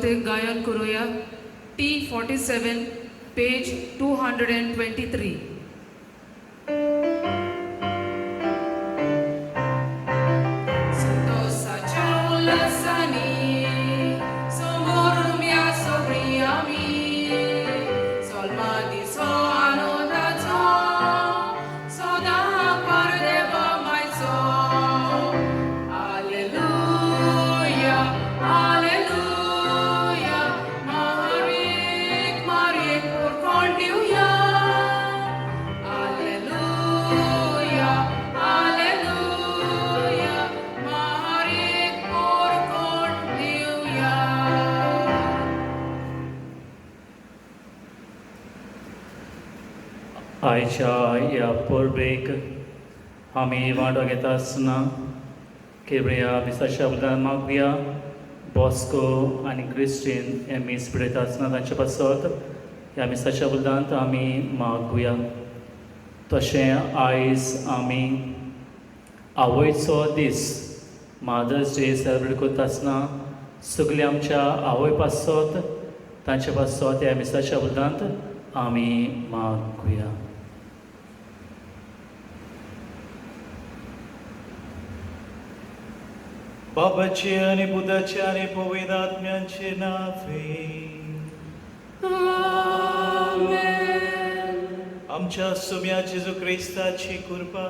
सुरवातेक गायन करूया. T47, page 223. आयच्या ह्या परबेक आमी वांटो घेता आसतना केबळ्या मिसाच्या बद्दल मागुया. बॉस्को आनी क्रिस्टीन हे मीस पिडयता आसतना तांचे पासत ह्या मिसाच्या बद्दलांत आमी मागुया. तशें आयज आमी आवयचो दीस मादर्स डे सेलेब्रेट करता आसतना सगळी आमच्या आवय पासत तांचे पासत ह्या मिसाच्या बद्दलांत आमी मागुया. बाबाचे आणि बुधाचे आणि पवित्र आत्म्यांचे नावे. आमच्या सुम्या जेजू क्रिस्ताची कृपा,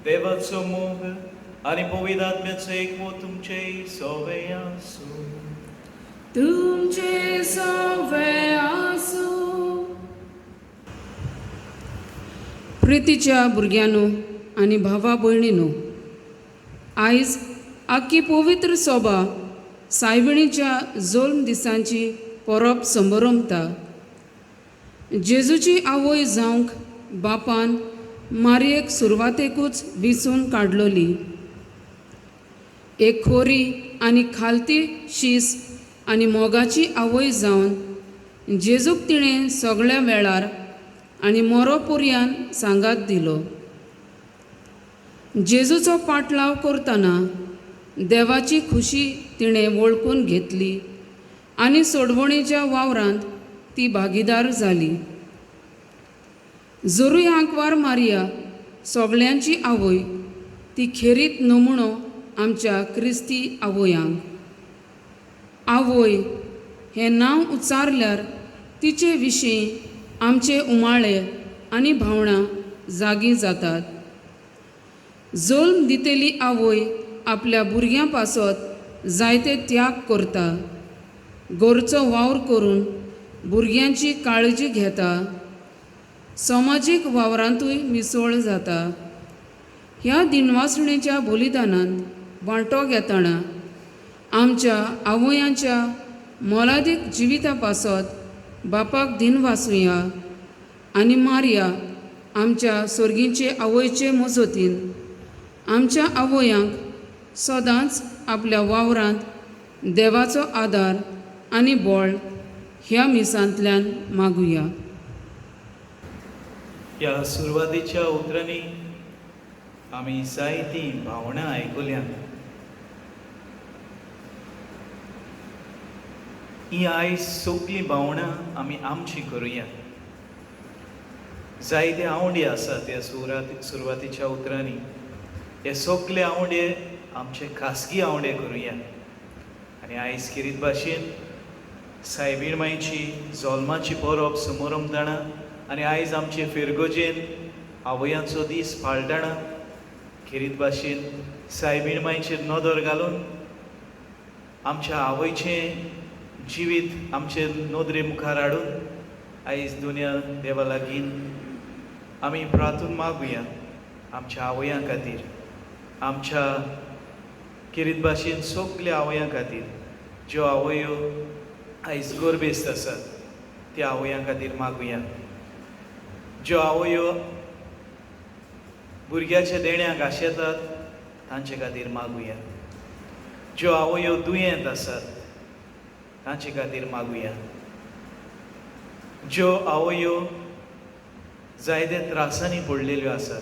देवाचो मोग आणि पवित्र आत्म्याचो एकमत तुमचे सोबे आसूं. तुमचे सोबे आसूं. प्रितीच्या भुरग्यांनो आनी भावा भयणींनो, आयज आख्खी पवित्र सोबा सायबिणीच्या जल्म दिसांची परब संभरमता. जेजूची आवय जावंक बापान मारयेक सुरवातेकूच विसून काडलोली. एक खोरी आनी खालती शीस आनी मोगाची आवय जावन जेजूक तिणें सगळ्या वेळार आनी मरोपर्यान सांगात दिलो. जेजूचो पाटलाव करतना देवाची खुशी तिणें वळखून घेतली आनी सोडवणेच्या वावरांत ती भागीदार जाली. जरूय आंकवार मारिया सगळ्यांची आवय, ती खेरीत नमुणो आमच्या क्रिस्ती आवयांक. आवय हें नांव उच्चारल्यार तिचे विशीं आमचे उमाळे आनी भावना जागी जातात. जल्म दितेली आवय आपल्या भुरग्यां पासत जायते त्याग करता, घरचो वावर करून भुरग्यांची काळजी घेता, समाजीक वावरांतूय मिसळ जाता. ह्या दिनवासणेच्या बलिदानांत वांटो घेतना आमच्या आवयांच्या मोलादीक जिविता पासत बापाक दिनवासुया आनी मारिया आमच्या सर्गीचे आवयचे मजतीन आमच्या आवयांक सदांच आपल्या वावरांत देवाचो आदार आनी बळ ह्या मिसांतल्यान मागुया. ह्या सुरवातीच्या उतरांनी आमी जायतीं भावनां आयकुल्यात. ही आयज सगळी भावनां आमी आमची करुया. जायते आवंडे आसात ह्या सुरवातीच्या उतरांनी. हे सगळे आवंडे आमचे खासगी आवंडे करुया. आनी आयज किरीत भाशेन सायबीण मायची जल्माची परब समोरमताना आनी आयज आमचे फिरगोजेन आवयांचो दीस पाळटना किरीत भाशेन सायबीण मायचेर नदर घालून आमच्या आवयचें जिवीत आमचे नदरे मुखार हाडून आयज दुनिया देवा लागीं आमी प्रार्थून मागुया आमच्या आवयां खातीर, आमच्या किरीत भाशेन सगल्या आवयां खातीर ज्यो आवयो आयज गर्भेस्त आसात त्या आवयां खातीर मागुया. ज्यो आवयो भुरग्याच्या देण्याक आशेतात तांचे खातीर मागुया. ज्यो आवयो दुयेंत आसात तांचे खातीर मागुया. ज्यो आवयो जायते त्रासांनी पडलेल्यो आसात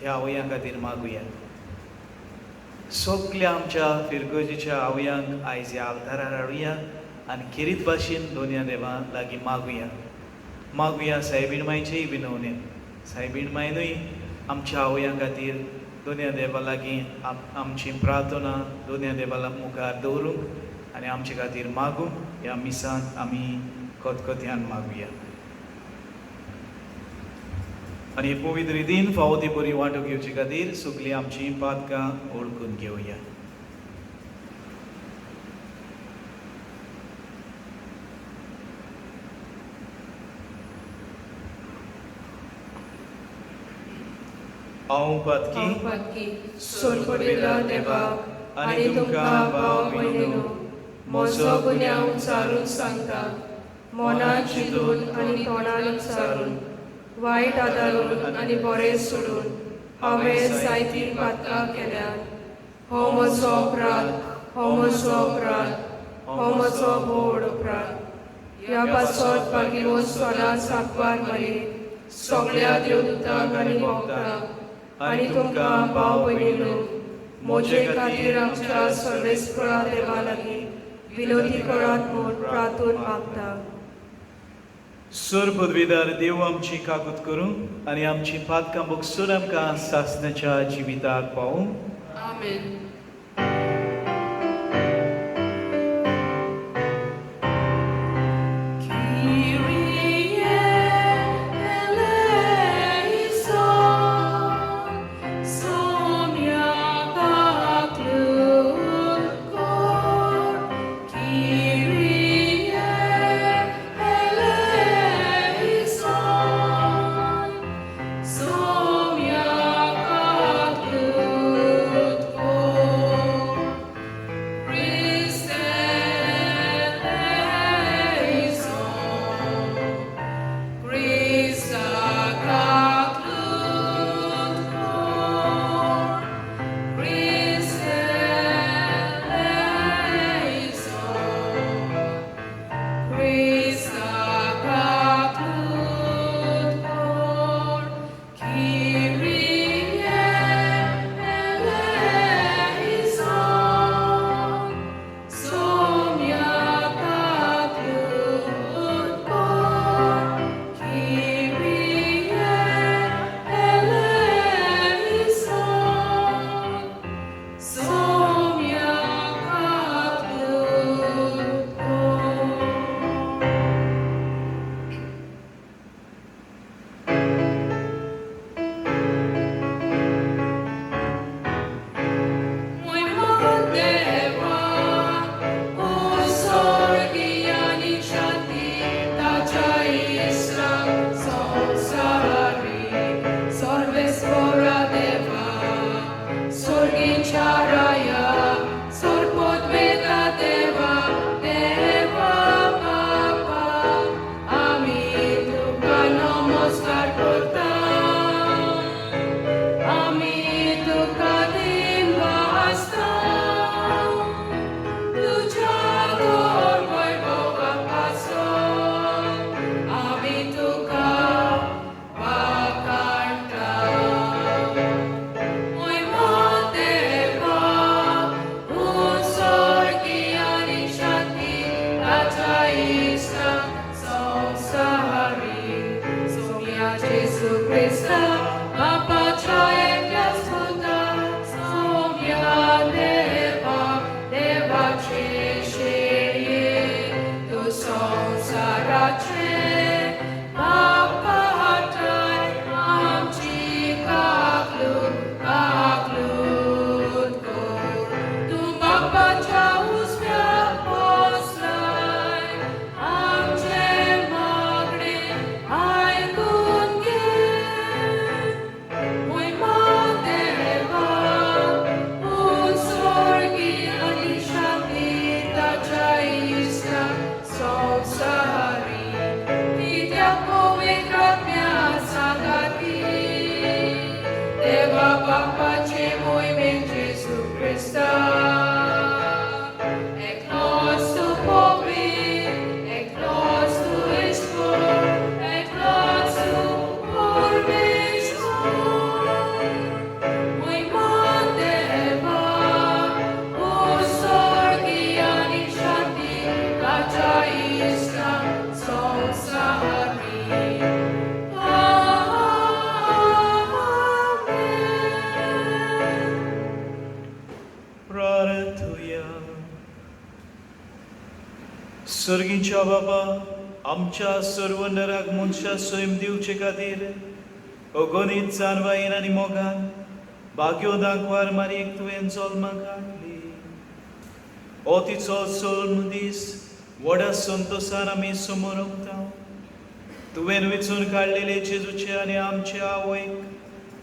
त्या आवयां खातीर मागुया. सगल्या आमच्या फिरगोजीच्या आवयांक आयज ह्या आल्तारार हाडुया आणि खेरीत भाशेन दोनया देवा लागीं मागुया सायबीण मायचेय विनवणे सायबीण मायनूय आमच्या आवया खातीर दोनया देवा लागीं आमची प्रार्थना दोनया देवा मुखार दवरूंक आनी आमचे खातीर मागूंक ह्या मिसांत आमी खतखत्यान मागुया. आनी पवित्र रितीन फावो ती बरी वांटो घेवचे खातीर सगळीं आमची पातकां ओळखून घेवया. हांव पातकी सोडपडिल्लो देवाक आनी तुमकां भाव भयणीनो म्हजो गुन्यांव उचारून सांगता, मनांत चिंतून आनी तोंडान उच्चारून, वायट आदारून आनी बरें सोडून हांवें जायतीं पातकां केल्यात. हो म्हजो अपराध, हो म्हजो अपराध, हो म्हजो व्हड अपराध. ह्या पासत पागिवो सदांच सांगपाक मारी सगळ्या देवदूतांक आनी भक्तांक आनी तुमकां भाव भयणीनो म्हजे खातीर आमच्या सर्वेस्परा देवा लागीं विनोदी करात म्हूण प्रार्थून मागता. सर पदवीदार देव आमची काकूत करूं आनी आमची पातकां बगसून आमकां सासणाच्या जिविताक पावूं. आमेन. देवच्या बाबा आमच्या सर्व नराक मनशा सैम दिवचे खातीर अगणित जानवाईन आनी मोगान भाग्यो दाखवार मारीक तुवें जल्माक हाडली. हो तिचो जल्म दीस व्हडा संतोशान आमी समोर उरता. तुवें वेचून काडलेले जेजूचे आनी आमचे आवयक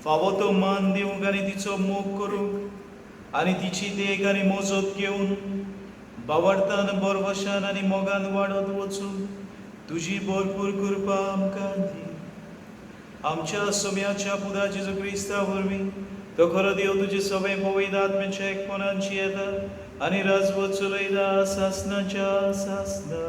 फावो तो मान दिवंक आनी तिचो मोग करूंक आनी तिची देख आनी मोजत घेवन बावडतान बरवशान आनी मोगान वाडत वचून तुजी भरपूर कृपा आमकां दी. आमच्या सोम्याच्या पुता जेजू क्रिस्ता वरवीं तो खरो देव तुजे सगळे पवित्र आत्म्याच्या एकपणांची येता आनी राजवट चलयता सासनाच्या सासना.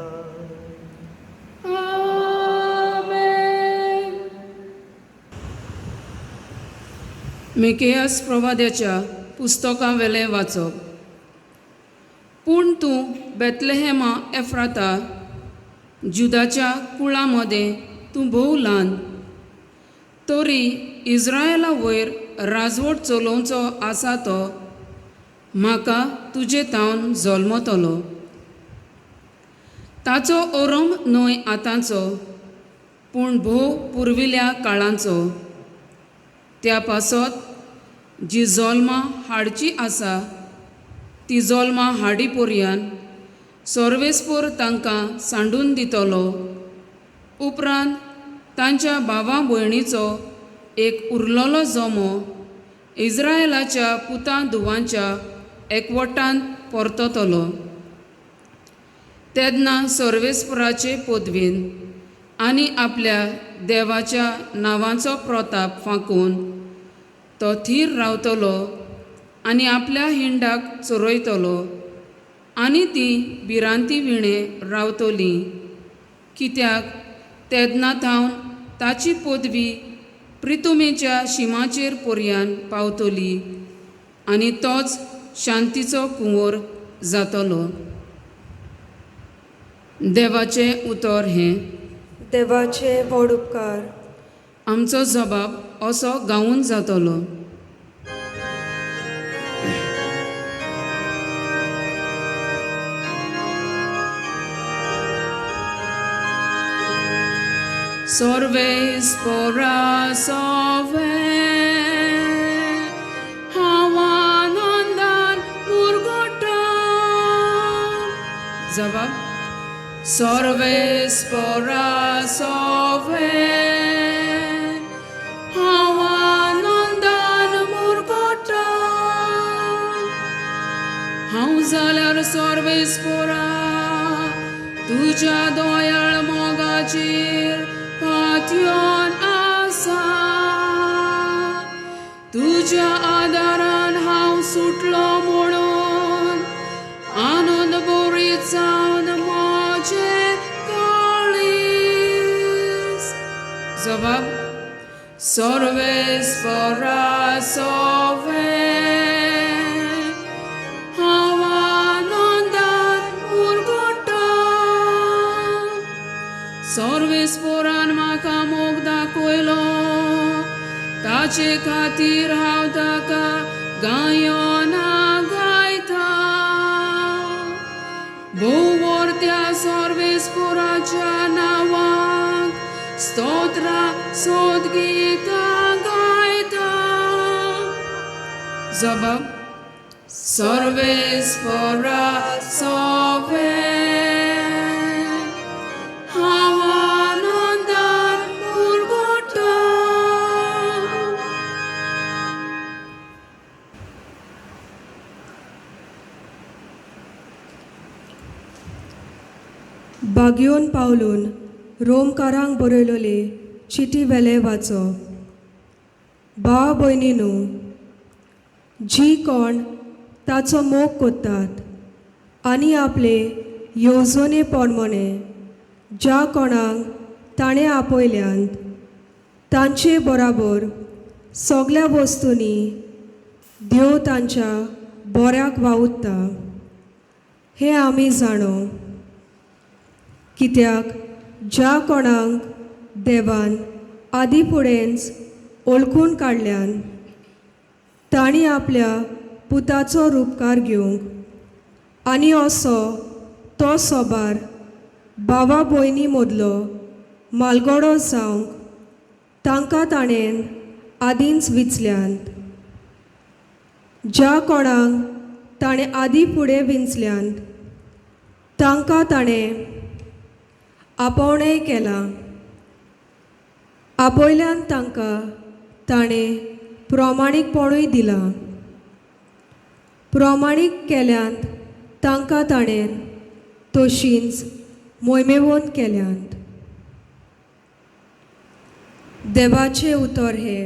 मिकेयास प्रवाद्याच्या पुस्तकां वेले वाचप. पूण तूं बेतलेहेमा एफ्राता जुदाच्या कुळामध्ये तूं भोव ल्हान, तरी इस्रायेला वयर राजवट चलोवचो आसा तो म्हाका तुजे तावन जल्मतलो. ताचो ओरम न्हय आतांचो पूण भोव पुर्विल्या काळांचो. त्या पासत जी जल्मां हाडची आसा ती जल्मां हाडी पर्यान सर्वेस्पर तांकां सांडून दितलो. उपरांत तांच्या भावां भयणीचो एक उरलोलो जमो इस्रायेलाच्या पुतां धुवांच्या एकवटांत परततलो. तेन्ना सर्वेस्पराचे पदवेन आनी आपल्या देवाच्या नांवाचो प्रताप फांकून तो थीर रावतलो आनी आपल्या हिंडाक चरयतलो आनी ती भिरांती विणे रावतली. कित्याक तेन्ना थावन ताची पदवी प्रितुमेच्या शिमाचेर पर्यान पावतली आनी तोच शांतीचो कुंवर जातलो. देवाचें उतर हें. देवाचे व्हड उपकार. आमचो जबाब असो गावून जातलो. Sorvespora sove havanandan murgota. जबाब. Sorvespora sove havanandan murgota. हांव जाल्यार सर्वेस्परा तुज्या दोयाळ मोगाचेर पातयोन आसा. तुज्या आदारान हांव सुटलो म्हणून आनंद भरीत जावन म्हजें काळीज. जबाब. सर्वेस्परा सवे सर्वेस्परान म्हाका मोग दाखयलो, ताचे खातीर हांव ताका गायोना गायता. भोव त्या सर्वेस्पराच्या नांवाक स्तोत्रा सोद गितां गायता. जबाब. सर्वेस्परा सवे बागयोन पावलून रोमकारांक बरयलोले चिटी वेले वाचप. भाव भयणीनो, जी कोण ताचो मोग कोत्तात आनी आपले येवजणे पोरमोणे ज्या कोणाक ताणें आपयल्यांत तांचे बराबर सगळ्या वस्तूंनी देव तांच्या बऱ्याक वावुरता हें आमी जाणो. कित्याक ज्या कोणाक देवान आदी फुडेंच ओळखून काडल्यान तांणी आपल्या पुताचो रूपकार घेवंक आनी असो तो सोबार भावा भयणी मदलो मालगडो जावंक तांकां ताणें आदींच विचल्यांत. ज्या कोणाक ताणें आदीं फुडें विंचल्यांत तांकां ताणें आपोवणें केलां. आपयल्यान तांकां ताणें प्रमाणीकपणूय दिलां. प्रमाणीक केल्यांत तांकां ताणें तशींच मोहिमेवंत केल्यांत. देवाचें उतर हे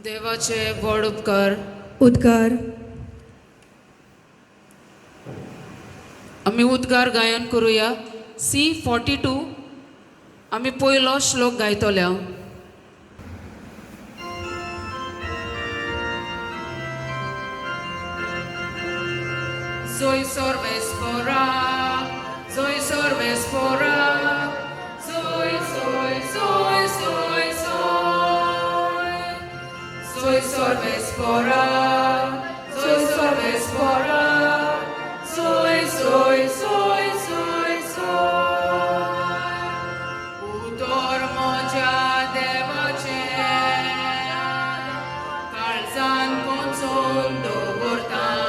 देवाचे व्हड उद्गार. आमी उद्गार गायन करुया. C42 आमी पयलो श्लोक गायतले. हांव Zoe sorves fora, Zoe sorves fora, Zoe, Zoe, Zoe, Zoe, Zoe, Zoe sorves fora, Zoe sorves fora, Zoe, Zoe, Zoe, Zoe, Zoe. Utor moja devace, calzan conson dogortan.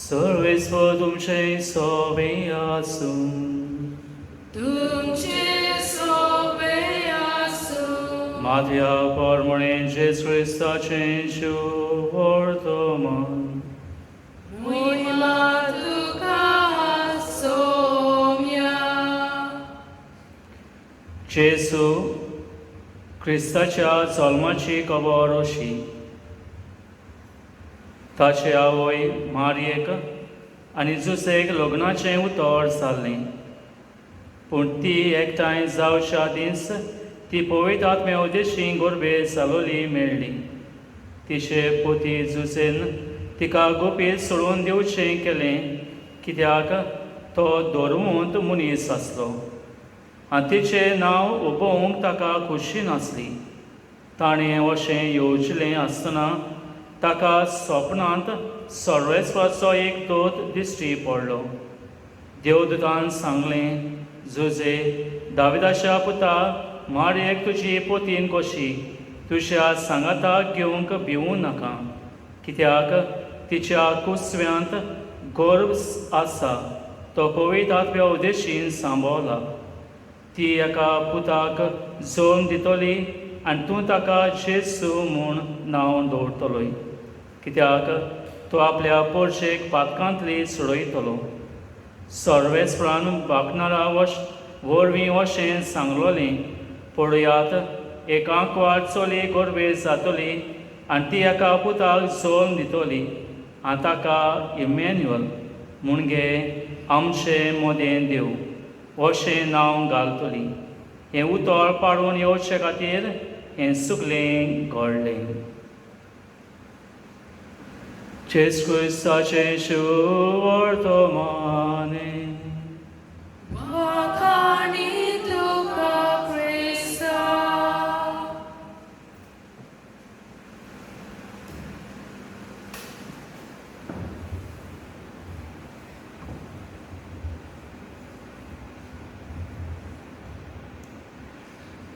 Sarves for तुमचे सोबे आसूं. तुमचे सोबे आसूं. Matthew परमणे जेस Christaचे शुभ वर्तमान. महिमा तुका सोम्या. जेसू क्रिस्ताच्या जल्माची खबर अशी. ताचे आवय मारयेक आनी जुसेक लग्नाचें उतर जाल्लें. पूण ती एकठांय जावच्या दीस ती पवित्र आत्मे उदेशी गोरबे जालोली मेळ्ळी. तिचे पोती जुसेन तिका गुपीत सोडून दिवचें केलें, कित्याक तो दोरवंत मनीस आसलो आनी तिचें नांव उबोवंक ताका खुशी नासली. ताणें अशें येवचलें आसतना ताका स्वप्नांत सर्वेस्वाचो एक दोत दिश्टी पडलो. देवदूतान सांगलें, जुजे दाविदाच्या पुता मारयेक तुजी पोतीन कशी तुज्या सांगाताक घेवंक भिवूं नाका, कित्याक तिच्या कुसव्यांत गर्भ आसा तो पवित्र आत्म्या उदेशीन सांबाळला. ती एका पुताक जल्म दितली आनी तूं ताका जेसू म्हूण नांव दवरतलोय, कित्याक तो आपल्या पोरशेक पातकांतली सोडयतलो. सर्वेस्परान बाकणारा वरवीं अशें सांगलोलें, पळयात एकांकवार चली गोरबे जातली आनी ती एका पुताक जल्म दितली आनी ताका इमॅन्युअल म्हणजे आमचें मोदें देव अशें नांव घालतली. हें उतर पाडून येवचे खातीर हें सुकलें घडलें. जेस क्रिस्ताचें शुभ वर्तमान. वखाणी तुका क्रिस्ता.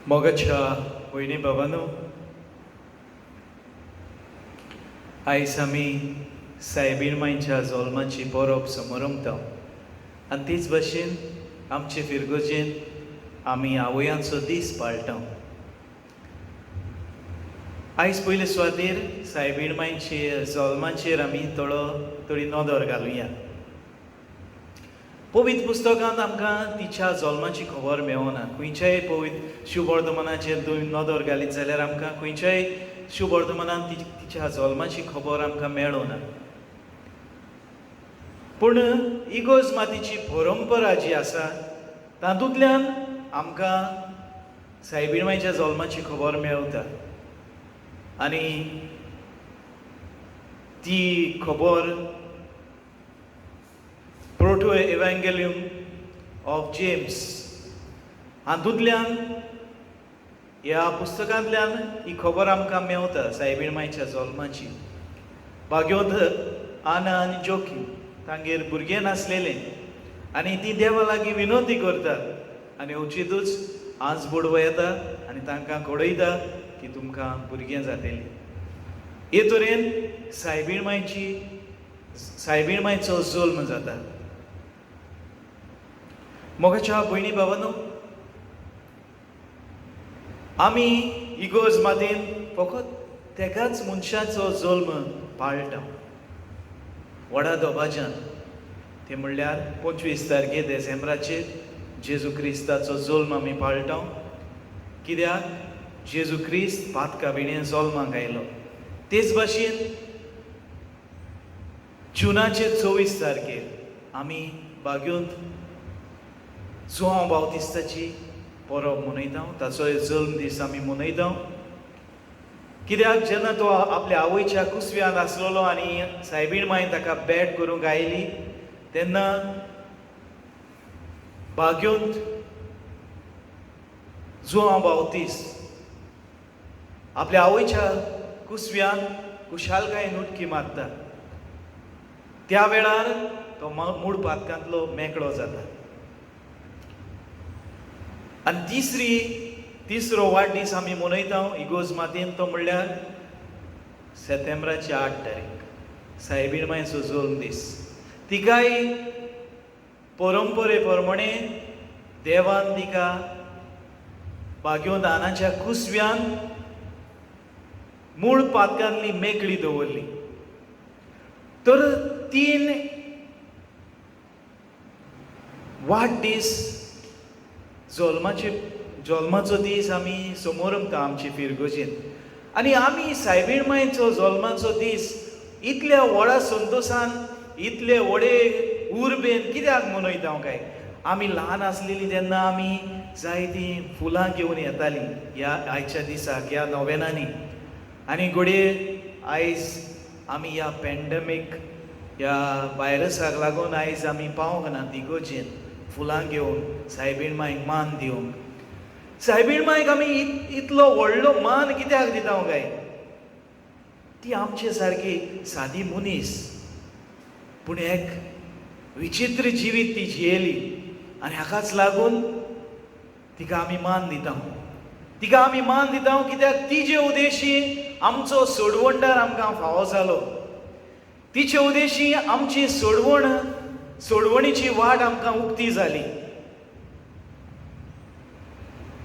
मोगाच्या भयणी बाबांनो, आयज आमी सायबीण मांयच्या जल्माची परब समोर रमता आनी तीच भाशेन आमचे फिरगोजेन आमी आवयांचो दीस पाळटा. आयज पयले सुवातेर सायबीण मांयचे जल्माचेर आमी थोडी नदर घालुया. पवित्र पुस्तकांत आमकां तिच्या जल्माची खबर मेळना. खंयच्याय पवित्र शुभ वर्तमानाचेर तुमी नदर घालीत जाल्यार आमकां खंयच्याय शुभ वर्तमानांत तिच्या जल्माची खबर आमकां मेळना. पूण इगोज मातीची परंपरा जी आसा तातूंतल्यान आमकां सायबीणमाईच्या जल्माची खबर मेळटा आनी ती खबर प्रोटो एव्हँगेलियम ऑफ जेम्स हातूंतल्यान ह्या पुस्तकांतल्यान ही खबर आमकां मेळटा सायबीणमाईच्या जल्माची. भाग्योत आना आनी जोखीम तांगेर भुरगें नासलेलें आनी ती देवा लागीं विनोदी करतात आनी अवचितूच आज बुडवो येता आनी तांकां कळयता की तुमकां भुरगें जातलें. हे तरेन सायबीणमाईचो जल्म जाता. मोगाच्या भयणी भावांनो, आमी इगोज मातेन फकत तेकाच मनशाचो जल्म पाळटा व्हडा दोबाज्यान. ते म्हणल्यार 25 तारखे डिसेंबराचेर जेजू क्रिस्ताचो जल्म आमी पाळटा. कित्याक जेजू क्रिस्त पातकाविणे जल्माक आयलो. तेच भाशेन जुनाचे 24 तारखेर आमी बागेंत जुआंव बावतिस्ताची परब मनयता. ताचो जल्म दीस आमी मनयता. कित्याक जेन्ना तो आपल्या आवयच्या कुसव्यांत आसलेलो आनी सायबीणमाय ताका भेट करूंक आयली तेन्ना बागेंत जुआंव बावतिस्त आपल्या आवयच्या कुसव्यान कुशालकायेन उडकी मारता. त्या वेळार तो मूळ पातकांतलो मेकळो जाता. आनी तिसरो वाडदीस आमी मनयता इगोज मातेन, तो म्हणल्यार सप्टेंबराची 8 तारीख सायबीणमाईचो जल्म दीस. तिकाय परंपरे प्रमाणे देवान तिका बागेंत आनाच्या कुसव्यान मूळ पातकांतली मेकळी दवरली. तर 3 वाडदीस जल्माचो दीस आमी समोर आमता आमचे फिरगोजेन. आनी आमी सायबीणमाईचो जल्माचो दीस इतल्या व्हडा संतोशान इतले व्हडे उर्बेन कित्याक मनयता काय? आमी ल्हान आसलेलीं तेन्ना आमी जायतीं फुलां घेवन येतालीं ह्या आयच्या दिसाक ह्या नोवेनांनी. आनी घडये आयज आमी ह्या पॅन्डेमीक ह्या व्हायरसाक लागून आयज आमी पावूंक ना तिगोजेन फुलां घेवन सायबीणमाईक मान दिवंक. सायबीणमाईक आमी इतलो व्हडलो मान कित्याक दिता काय? ती आमचे सारकी सादी मनीस पूण एक विचित्र जिवीत ती जियेली आनी हाकाच लागून तिका आमी मान दिता. तिका आमी मान दिता कित्याक तिजे उदेशी आमचो सोडवणदार आमकां फावो जालो. तिचे उदेशी आमची सोडवणीची वाट आमकां उक्ती जाली.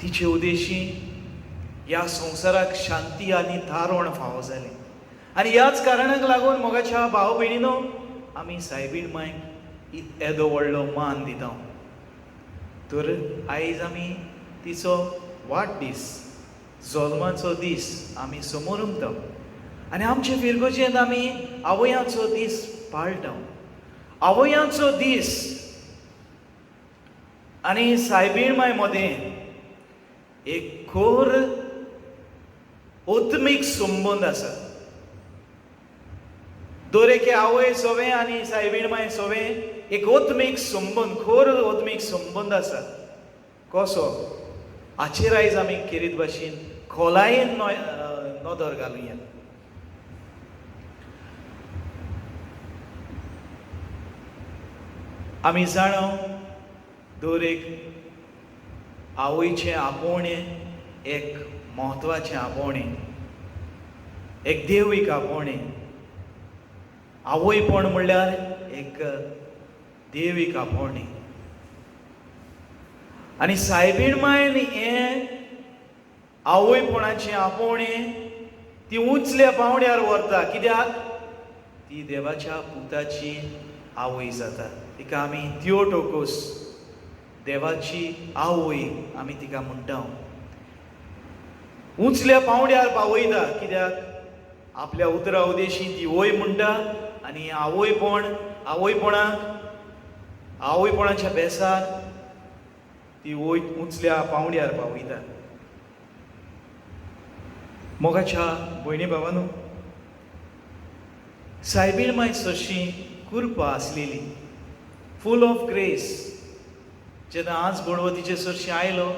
तिचे उदेशी ह्या संवसाराक शांती आनी तारण फावो जालें. आनी ह्याच कारणाक लागून मोगाच्या भाव भयणीनो आमी सायबीणमाईक येदो व्हडलो मान दिता. तर आयज आमी तिचो वाडदीस जल्माचो दीस आमी समोर उमता आनी आमचे फिरगोजेंत आमी आवयांचो दीस पाळटा. आवयांचो दीस आनी सायबीणमाय मदें एक खोर ओत्मीक संबंद आसा. दोरेके आवय सोवें आनी सायबीणमाय सोवें एक ओत्मीक संबंद, खोर ओत्मीक संबंद आसा. कसो? हाचेर आयज आमी खेरीत भाशेन खोलायेन नदर घालुया. आमी जाणो दर एक आवयचें आपोवणें एक म्हत्वाचें आपोवणें, एक देवीक आपोवणें. आवयपण म्हणल्यार एक देवीक आपोवणें. आनी सायबीणमायन हें आवयपणाचें आपोवणें ती उंचल्या पावंड्यार व्हरता. कित्याक ती देवाच्या पुताची आवय जाता. तिका आमी थियोटोकोस, देवाची आवय आमी तिका म्हणटा. उंचल्या पावंड्यार पावयता कित्याक आपल्या उतरा उदेशी ती वय म्हणटा आनी आवयपण आवयपणाच्या बेसार ती उंचल्या पावंड्यार पावयता. मोगाच्या भयणी भावांनो, सायबीण माय चडशी कृपा आसलेली, फूल ऑफ ग्रेस. जेन्ना आज बडवतीचे चडशी आयलो,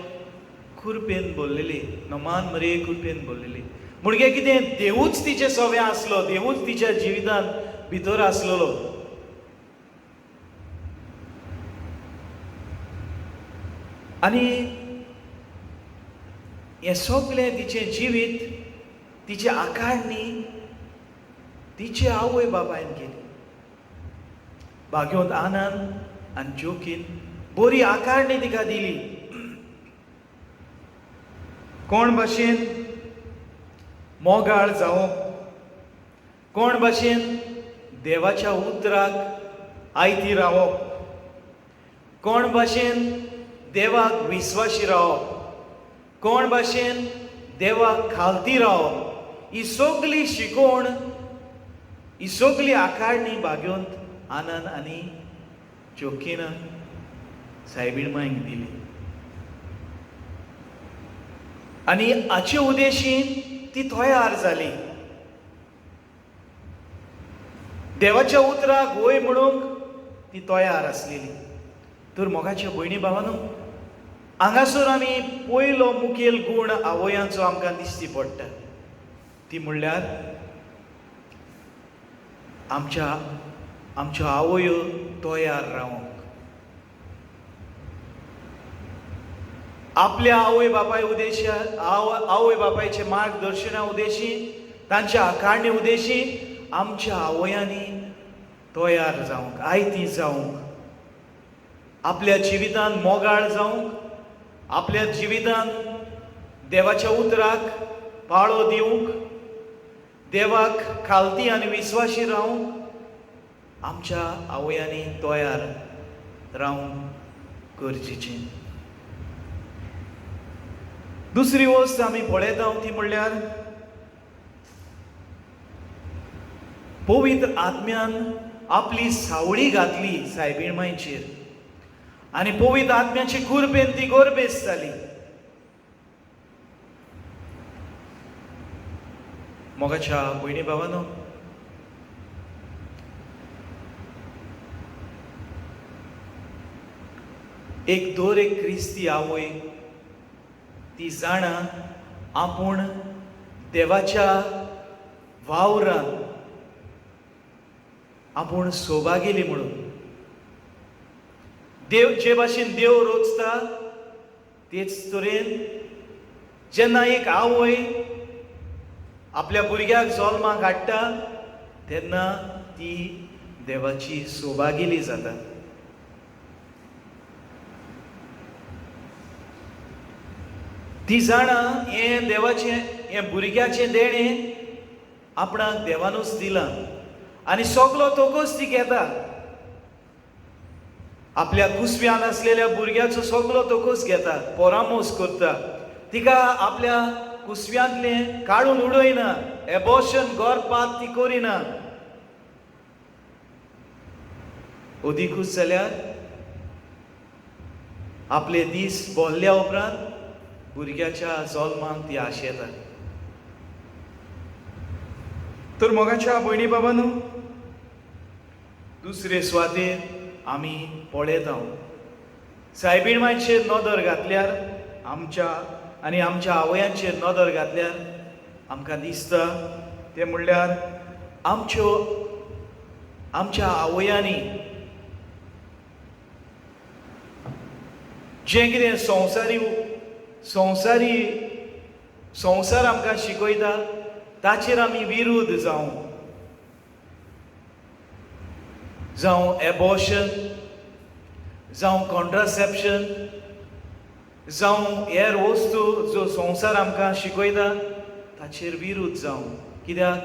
कृपेन भरलेली, नमान मरे कृपेन भरलेली. म्हणजे कितें, देवूच तिचे सव्या आसलो, देवूच तिच्या जिवितांत भितर आसलेलो. आनी हें सगळें तिचें जिवीत, तिची आकाडणी तिचे आवय बापायन केली. भाग्योत आनंद आनी जोकीन बरी आकाडणी तिका दिली. कोण भाशेन मोगाळ जावप, कोण भाशेन देवाच्या उतराक आयती रावप, कोण भाशेन देवाक विस्वाशी रावप, कोण भाशेन देवाक खालती रावप, ही सगळी शिकवण, ही सगळी आकाडणी भाग्योंत आनंद आनी जोकीन सायबीण मांयक दिली. आनी हाचे उद्देशीन ती तयार जाली. देवाच्या उतराक वय म्हणूंक ती तयार आसलेली. तर मोगाच्या भयणी भावांनो, हांगासर आमी पयलो मुखेल गूण आवयांचो आमकां दिश्टी पडटा. ती म्हणल्यार आमच्यो आवयो तयार रावंक. आपल्या आवय बापायचे मार्गदर्शना उद्देशी, तांच्या आकाडणी उद्देशी आमच्या आवयांनी तयार जावंक, आयती जावंक, आपल्या जिवितांत मोगाळ जावंक, आपल्या जिवितांत देवाच्या उतराक पाळो दिवंक, देवाक खालती आनी विस्वाशी रावंक आमच्या आवयांनी तयार रावंक गरजेचें. दुसरी वस्त आमी पळयता ती म्हणल्यार पवित्र आत्म्यान आपली सावळी घातली सायबीण मांयचेर आनी पवित्र आत्म्याची कृपेन ती गोरबेस जाली. मोगाच्या भयणी भावांनो, एक क्रिस्ती आवय ती जाणा आपूण देवाच्या वावरांत आपूण सोबागेली म्हणून. देव जे भाशेन देव रोचता तेच तरेन जेन्ना एक आवय आपल्या भुरग्याक जल्माक हाडटा तेन्ना ती देवाची सोबागेली जाता. ती जाणा हें देवाचें, हें भुरग्याचें देणें आपणाक देवानूच दिलां आनी सगलो तोकूच ती घेता. आपल्या कुसव्यान आसलेल्या भुरग्याचो सगलो तोकूच घेता, परामोस करता. तिका आपल्या कुसव्यांतलें काडून उडयना, एबॉर्शन गर्भपात ती करिना. ओदिकूच जाल्यार आपले दीस भोल्ल्या उपरांत भुरग्याच्या जल्माक ती आशेता. तर मोगाच्या भयणी बाबांनो, दुसरे सुवातेर आमी पळयता सायबीण मांयचेर नदर घातल्यार, आमच्या आवयांचेर नदर घातल्यार आमकां दिसता तें म्हणल्यार आमच्या आवयांनी जें कितें संवसार आमकां शिकयता ताचेर आमी विरुद्ध जावं एबॉर्शन, जावं कॉन्ट्रासेप्शन, जावं हेर वस्तू जो संवसार आमकां शिकयता ताचेर विरुद्ध जावं. कित्याक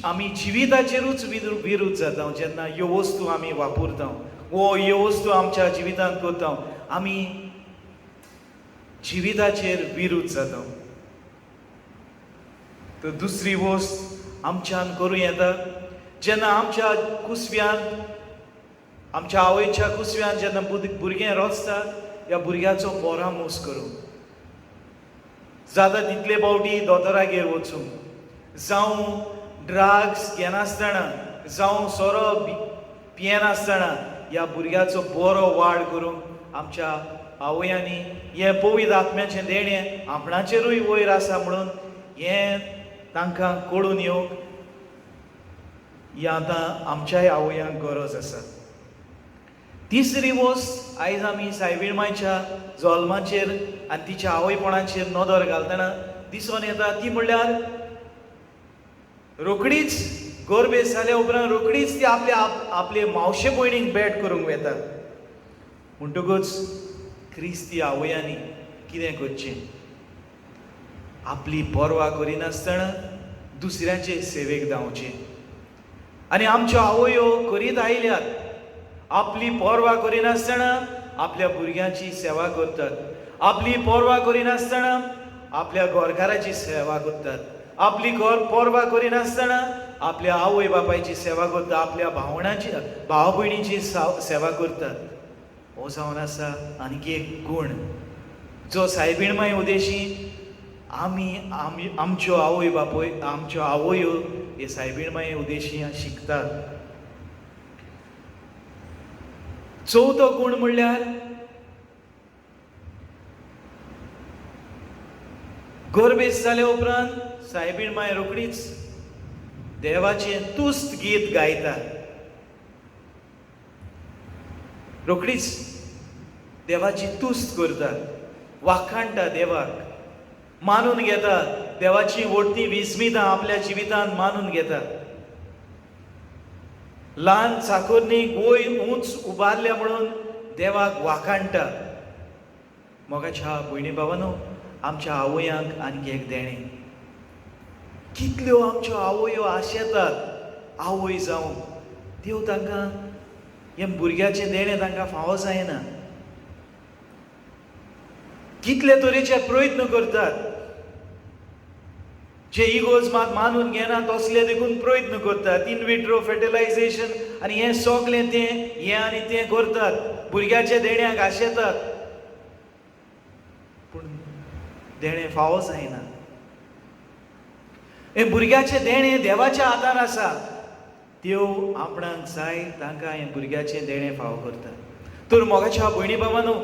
आमी जिविताचेरूच विरुद्ध जाता. जेन्ना ह्यो वस्तू आमी वापरता वो ह्यो वस्तू आमच्या जिवितांत करता, आमी जिविताचेर विरुद्ध जाता. तर दुसरी वस्त आमच्यान करूं येता जेन्ना आमच्या कुसव्यान आमच्या आवयच्या कुसव्यान जेन्ना भुरगें रचतात ह्या भुरग्याचो परामोस करूं जाता तितले फावटी दोतोरागेर वचूं जावं ड्रग्स घेनासतना जावं सोरो पियेनासतना ह्या भुरग्याचो बरो वाड करूंक आमच्या आवयांनी हें पवित्र आत्म्याचें देणें आपणाचेरूय वयर आसा म्हणून हें तांकां कळून येवंक ही आतां आमच्याय आवयांक गरज आसा. तिसरी वस्त आयज आमी सायबीणमांयच्या जल्माचेर आनी तिच्या आवयपणाचेर नदर घालतना दिसून येता ती म्हणल्यार रोखडीच गोरबेज जाल्या उपरांत रोखडीच ती आपले मावशे भयणीक भेट करूंक वेता. म्हणटकूच क्रिस्ती आवयांनी कितें करचें आपली पर्वा करिनासतना दुसऱ्याचे सेवेक धांवचें. आनी आमच्यो आवयो करीत आयल्यात आपली पर्वा करिनासतना आपल्या भुरग्यांची सेवा करतात. आपली पर्वा करिनासतना आपल्या घरकाराची सेवा करतात. आपली पर्वा करिनासतना आपल्या आवय बापायची सेवा करतात. आपल्या भाव भयणीची सेवा करतात. हो जावन आसा आनीक एक गूण जो सायबीणमांय उदेशी आमच्यो आवयो हे सायबीणमांय उदेशी शिकतात. चवथो गूण म्हणल्यार गोरबेज जाल्या उपरांत सायबीणमांय रोखडीच देवाचें तुस्त गीत गायता. रोखडीच देवाची तुस्त करता वाखाणटा देवाक मानून घेता देवाची व्हडटी विस्मितां आपल्या जिवितांत मानून घेता. ल्हान चाकोरनीक वयर उंच उबारल्या म्हणून देवाक वाखाणटा. मोगाच्या भयणी भावांनो आमच्या आवयांक आनीक एक देणें कितल्यो आमच्यो आवयो आशेतात आवय जावं देव तांकां हें भुरग्याचें देणें तांकां फावो जायना. कितले तरेचे प्रयत्न करतात जे इगोज मानून घेना तसले देखून प्रयत्न करतात. इन विट्रो फर्टिलायझेशन आनी हें सगलें हें आनी तें करतात. भुरग्याच्या देण्याक आशेतात पूण देणें फावो जायना. हें भुरग्याचें देणें देवाच्या हातान आसा. देव आपणाक जाय तांकां हें भुरग्याचें देणें फावो करता. तर मोगाच्या भयणी भावांनो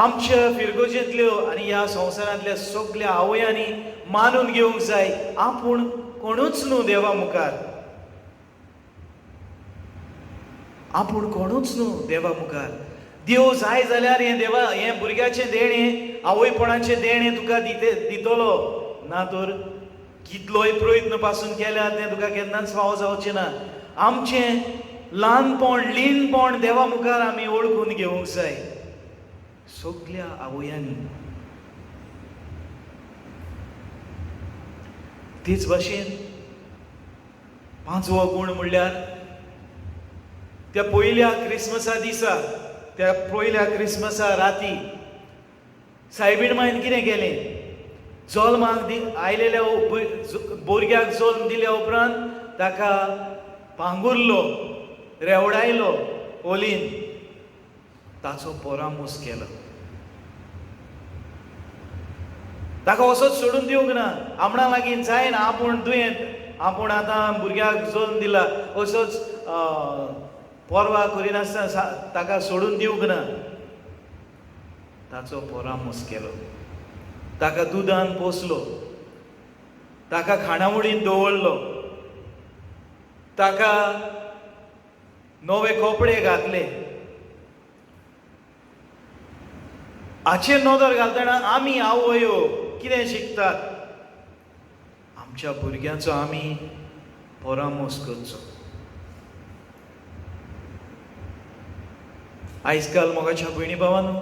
आमच्या फिरगोजेंतल्यो आनी ह्या संवसारांतल्या सगळ्या आवयांनी मानून घेवंक जाय आपूण कोणूच न्हू देवा मुखार. आपूण कोणूच न्हू देवा मुखार. देव जाय जाल्यार हें भुरग्याचें देणें आवयपणाचें देणें तुका दितलो ना तर कितलोय प्रयत्न पासून केल्यार तें तुका केन्नाच फावो जावचें ना. आमचें ल्हानपण लीनपण देवा मुखार आमी ओळखून घेवंक जाय सगळ्या आवयांनी. तेच भाशेन पांचवो गूण म्हणल्यार त्या पयल्या क्रिसमसा दिसा त्या पयल्या क्रिसमसा राती सायबीणमांयन कितें केलें जल्माक आयलेल्या भुरग्याक जल्म दिल्या उपरांत ताका पांगुरलो रेवडायलो ओलीन ताचो परामोस केलो. ताका असोच सोडून दिवंक ना. आपणा लागीं जायना आपूण दुयेंत आपूण आतां भुरग्याक जल्म दिला असोच परवा करिनासतना ताका सोडून दिवंक ना. ताचो परामोस केलो. ताका दुदान पोसलो. ताका खाणावळीन दवरलो. ताका नवे कपडे घातले. हाचेर नदर घालतना आमी आवयो कितें शिकतात आमच्या भुरग्यांचो आमी परामोस करचो. आयज काल मोगाच्या भयणी भावांनो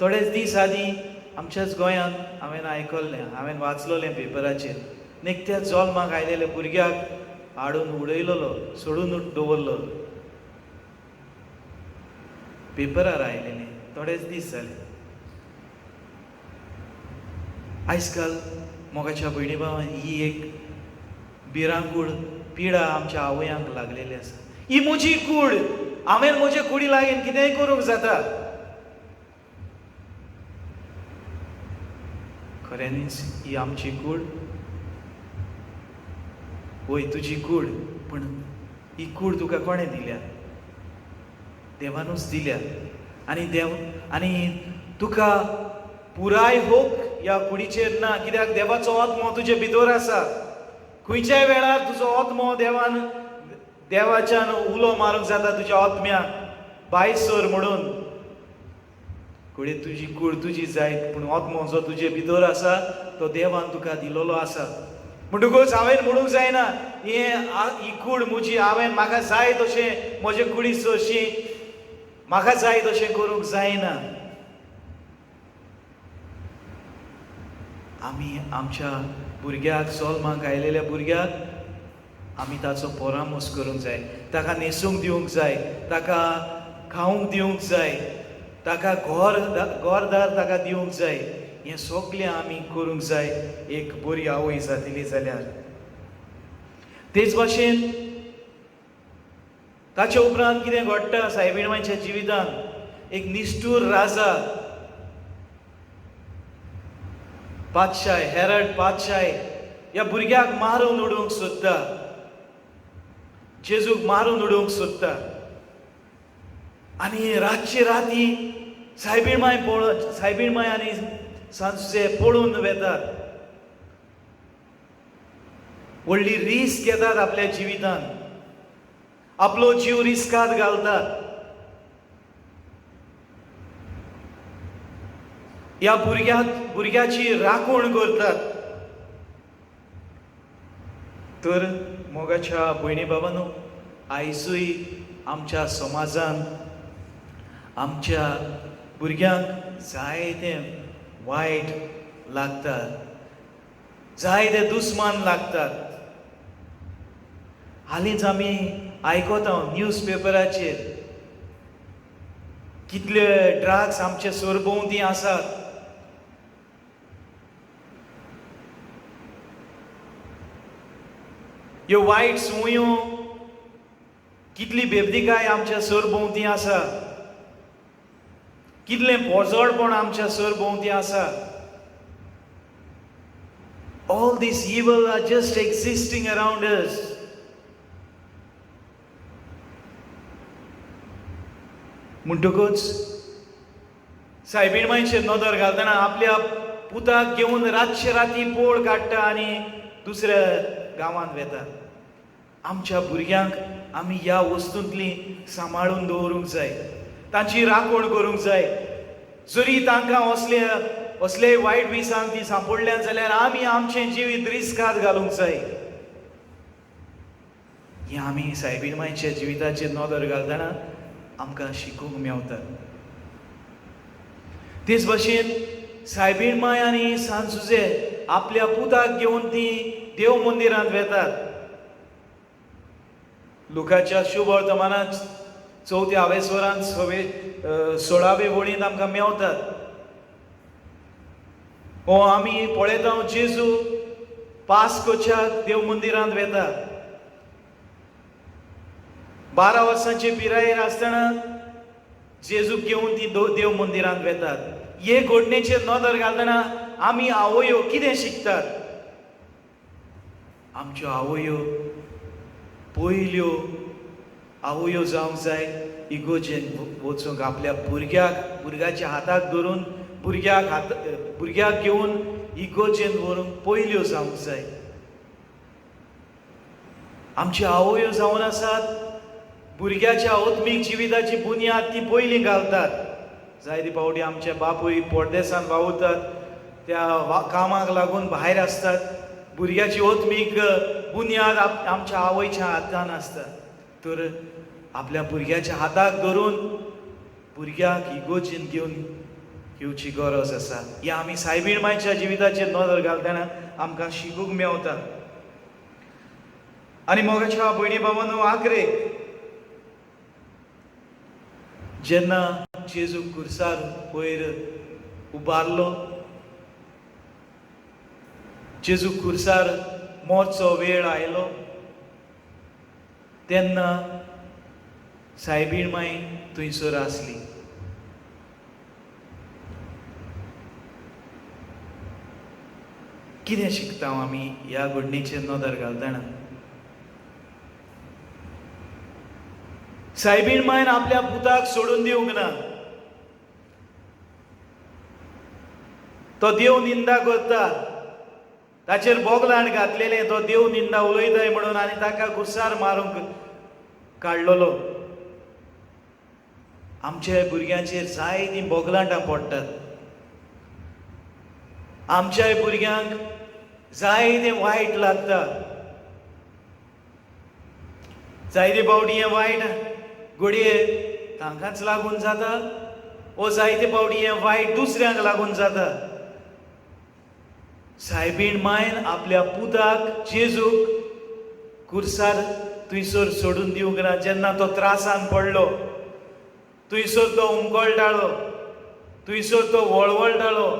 थोडेच दीस आदीं आमच्याच गोंयांत हांवें आयकल्लें हांवें वाचलोलें पेपराचेर निकत्या जल्माक आयलेल्या भुरग्याक हाडून उडयलोलो सोडून दवरलो. पेपरार आयलेलें थोडेच दीस जाले. आयज काल मोगाच्या भयणी भावान ही एक भिरांकूळ पिडा आमच्या आवयांक लागलेली आसा. ही म्हजी कूड, हांवें म्हजे कुडी लागीं कितेंय करूंक जाता. खऱ्यांनीच ही आमची कूड, वय तुजी कूड, पूण ही कूड तुका कोणें दिल्या? देवानूच दिल्या. आनी तुका पुराय होक ह्या कुडीचेर ना, कित्याक देवाचो आत्मो तुजे भितर आसा. खंयच्याय वेळार तुजो आत्मो देवाच्यान उलो मारूंक जाता तुज्या आत्म्याक, भायर सर म्हणून. कुडी तुजी कूड तुजी जायत, पूण आत्मो जो तुजे भितर आसा तो देवान तुका दिलोलो आसा. म्हणटकूच हांवें म्हणूंक जायना ही कूड म्हजी, हांवें म्हाका जाय तशें म्हजे कुडी सरशी म्हाका जाय तशें करूंक जायना. आमी आमच्या भुरग्याक, जल्माक आयलेल्या भुरग्याक आमी ताचो परामोस करूंक जाय. ताका न्हेसूंक दिवंक जाय, ताका खावंक दिवंक जाय, ताका घरदार ताका दिवंक जाय. हें सगळें आमी करूंक जाय एक बरी आवय जातली जाल्यार. तेच भाशेन ताचे उपरांत कितें घडटा सायबीणमांच्या जिवितांत? एक निश्ठूर राजा, पातशाय, हेरड पातशाय ह्या भुरग्याक मारून उडोवंक सोदता, जेजूक मारून उडोवंक सोदता. आनी रातची राती सायबीणमाय आनी सांजे पळून वेतात. व्हडली रिस्क घेतात आपल्या जिवितांत, आपलो जीव रिस्कांत घालतात. ह्या भुरग्याची राखण करतात. तर मोगाच्या भयणी बाबांनो, आयजूय आमच्या समाजान आमच्या भुरग्यांक जायते वायट लागतात, जायते दुस्मान लागतात. हालींच आमी आयकता न्यूज पेपराचेर कितले ड्रग्स आमचे सरभोंवती आसात. ह्यो वायट संवयो कितली बेबदिकाय आमच्या सरभोंवती आसा, कितलें पोजोळपण आमच्या सरभोंवती आसा. All these evil are just existing around us. म्हणटकूच सायबीणमांचेर नदर घालतना आपल्या पुताक घेवन रातचे राती पोळ काडटा आनी दुसऱ्या गांवांत वेता. आमच्या भुरग्यांक आमी ह्या वस्तूंतली सांबाळून दवरूंक जाय, तांची राखण करूंक जाय. जरी तांकां असले वायट विसांक ती सांपडल्यात जाल्यार आमी आमचें जिवीत रिस्कांत घालूंक जाय. हें आमी सायबीणमांच्या जिविताचेर नदर घालतना आमकां शिकूंक मेवता. तेच भाशेन सायबीणमाय आनी सांजुजे आपल्या पुताक घेवन ती देव मंदिरांत वेतात. लुकाच्या शुभ वर्तमानांत 4व्या आवेस्वरांत 16वे वळींत आमकां मेवतात. आमी पळयता जेजू पास्कोच्या देव मंदिरांत वेता. 12 वर्सांचे पिरायेर आसतना जेजूक घेवन ती देव मंदिरांत वेतात. हे घडणेचेर नदर घालतना आमी आवयो कितें शिकतात? आमच्यो आवयो पयल्यो आवयो जावंक जाय इगोजेन वचूंक आपल्या भुरग्याच्या हाताक धरून भुरग्याक घेवन इगोजेन व्हरूंक पयल्यो जावंक जाय. आमच्यो आवयो जावन आसात भुरग्याच्या आत्मीक जिविताची बुन्याद ती पयली घालतात. जायते फावटी आमचे बापूय परदेसांत वावुरतात, त्या कामाक लागून भायर आसतात. भुरग्याची आत्मीक बुन्याद आमच्या आवयच्या हातान आसता. तर आपल्या भुरग्याच्या हाताक धरून भुरग्याक इगोजेन घेवन येवची गरज आसा. हें आमी सायबीणमांच्या जिविताचेर नदर घालतना आमकां शिकूंक मेवता. आनी मोगाच्या भयणी भावांनो, आखरेक जेन्ना जेजू खुर्सार वयर उबारलो, जेजू खुर्सार मोर्चो वेळ आयलो तेन्ना सायबीण माय थंयसर आसली. कितें शिकता आमी ह्या घडणीचेर नदर घालतना? सायबीण मायन आपल्या पुताक सोडून दिवंक ना. तो देव निंदा करता, ताचेर बोगलाण घातलेलें, तो देव निंदा उलयताय म्हणून आनी ताका कुसार मारूंक काडलेलो. आमच्या भुरग्यांचेर जायतीं बोगलांटां पडटात. आमच्या भुरग्यांक जायतें वायट लागता. जायते फावटी हें वायट घडये तांकांच लागून जाता, वो जायते फावटी हें वायट दुसऱ्यांक लागून जाता. सायबीण मायन आपल्या पुताक जेजूक कुर्सार थंयसर सोडून दिवंक ना. जेन्ना तो त्रासान पडलो, थंयसर तो हुमकळटालो, थंयसर तो वळवळटालो,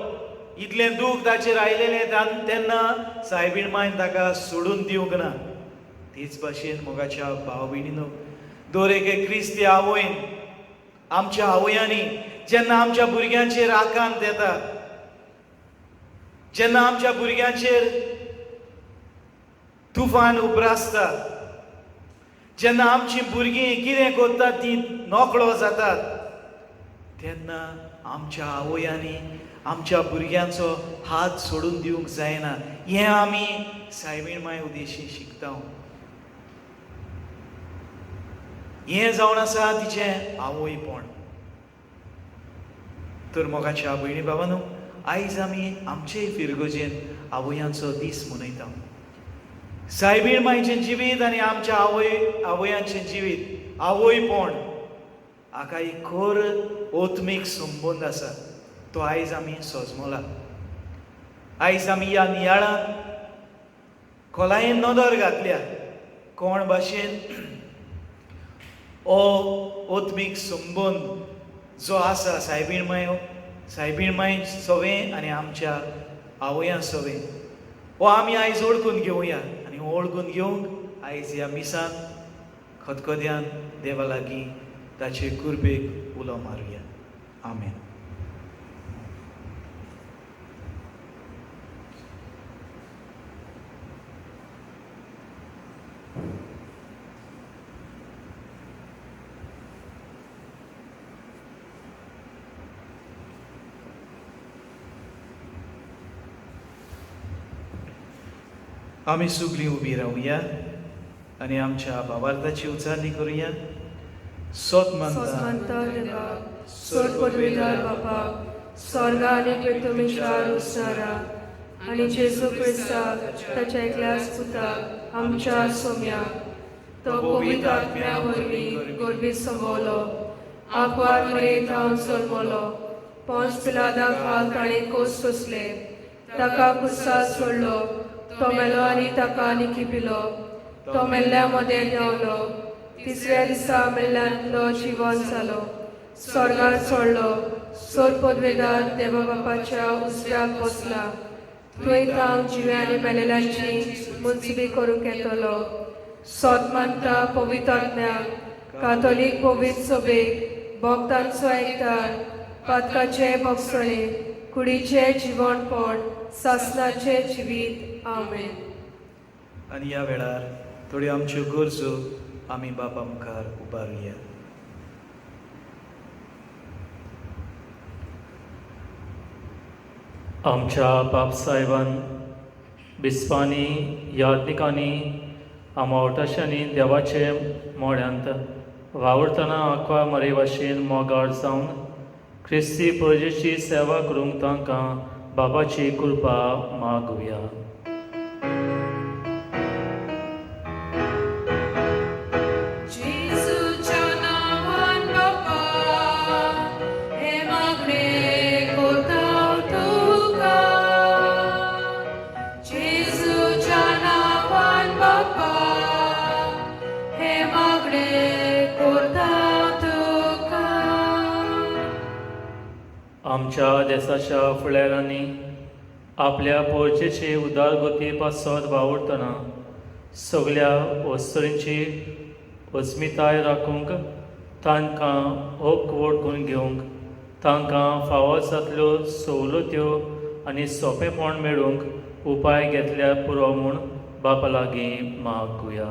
इतलें दूख ताचेर आयलेलें, तेन्ना सायबीण मायन ताका सोडून दिवंक ना. तेच भाशेन मोगाच्या भाव भयणीनो, दर एके क्रिस्ती आवयन, आमच्या आवयांनी जेन्ना आमच्या भुरग्यांचेर आकांत येता, जेन्ना आमच्या भुरग्यांचेर तुफान उबरासता, जेन्ना आमची भुरगीं कितें करतात ती नोकळो जातात, तेन्ना आमच्या आवयांनी आमच्या भुरग्यांचो हात सोडून दिवंक जायना. हें आमी सायबीण माय उदेशी शिकता. हें जावन आसा तिचें आवयपण. तर मोगाच्या भयणी बाबांनो, आयज आमी आमचेय फिरगोजेन आवयांचो दीस मनयता. सायबीण मायचें जिवीत आनी आमच्या आवयांचें जिवीत, आवयपण हाका एक खोर ओत्मीक संबंद आसा. तो आयज आमी सोजमला. आयज आमी ह्या नियाळान खोलायेन नदर घातल्या कोण भाशेन हो ओत्मीक संबंद जो आसा सायबीण माय सवें आनी आमच्या आवयां सवें, हो आमी आयज ओळखून घेवया. आनी ओळखून घेवंक आयज ह्या मिसान खतखत्यान देवा लागीं ताचे कृपेक उलो मारुया. आमेन. आमी सगळीं उबी रावया आनी आमच्या भावार्थाची उचारणी करुया. सोत मानता देवा, सोत पदवीदार बापा, स्वर्गा आनी पृथ्वीचेर उसणारा, आनी जेजू क्रिस्ताक ताच्या एकल्याच पुताक आमच्या सोम्या, तो पवित्र आत्म्या वरवीं गोरबीत संभोवलो, आग्वाद मरेंत हांव जल्मलो, पोंच पिलादाक हाल ताणें कोस सोंसले, ताका कुस्सार सोडलो, तो मेलो आनी ताका निखिपिलो, तो मेल्ल्या मदें देंवलो, तिसऱ्या दिसा मेल्ल्यांतलो जिवंत जालो, स्वर्गार चडलो, सोत पदवेदार देवा बापाच्या उजव्याक बसला, थंय तांक जिवे आनी मेलेल्यांची मुनसिबी करूंक येतलो. सोत मानता पवित्र आत्म्याक, कातोलीक पवित्र सभेक, भक्तांचो एकठाण, पातकाचे भोगसणे, कुडीचे जिवणपण, सासणाचे जिवीत. आमेन. आनी ह्या वेळार थोड्यो आमच्यो गरजो आमी बापा मुखार उबारुया. आमच्या बापसाहेबान बिस्पांनी, यादनिकांनी, आमावटाशांनी देवाचे मोड्यांत वावरतना आंकवा मरे भाशेन मोगाळ जावन ख्रिस्ती प्रजेची सेवा करूंक तांकां बाबाची कृपा मागुया. आमच्या देशाच्या फुडाऱ्यांनी आपल्या पोरचेची उदारगती पासत वावुरतना सगळ्या वस्तूंची अस्मिताय राखूंक तांकां हक्क वळखून घेवंक तांकां फावो जातल्यो सवलत्यो आनी सोंपेपण मेळूंक उपाय घेतल्यार पुरो म्हूण बापा लागीं मागुया.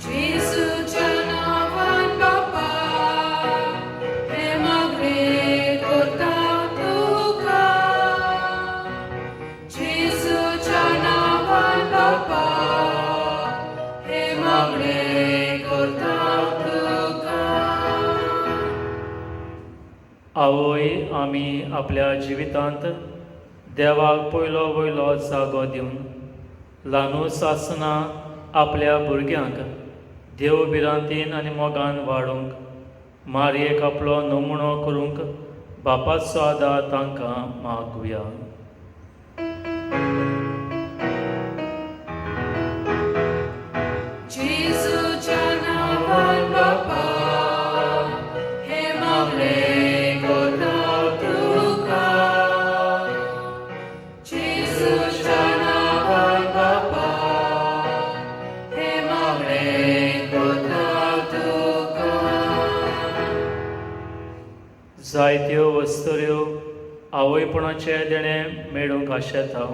जेसूच्या नांवान बापा, हे मागणे करता तुका. जेसूच्या नांवान बापा, हे मागणे करता तुका. आवय, आमी आपल्या जिवितांत देवाक पयलो वयलो जागो दिवन ल्हानूच आसतना आपल्या भुरग्यांक देव भिरांतीन आनी मोगान वाडोवंक मारयेक आपलो नमुणो करूंक बापाचो आदार तांकां मागुया. जेसूच्या नांवान बापा, हे मागणे करता तुका. जेसूच्या नांवान बापा, हे मागणे करता तुका. जायत्यो वस्तुऱ्यो आवयपणाचे देणें मेळूंक आशेता.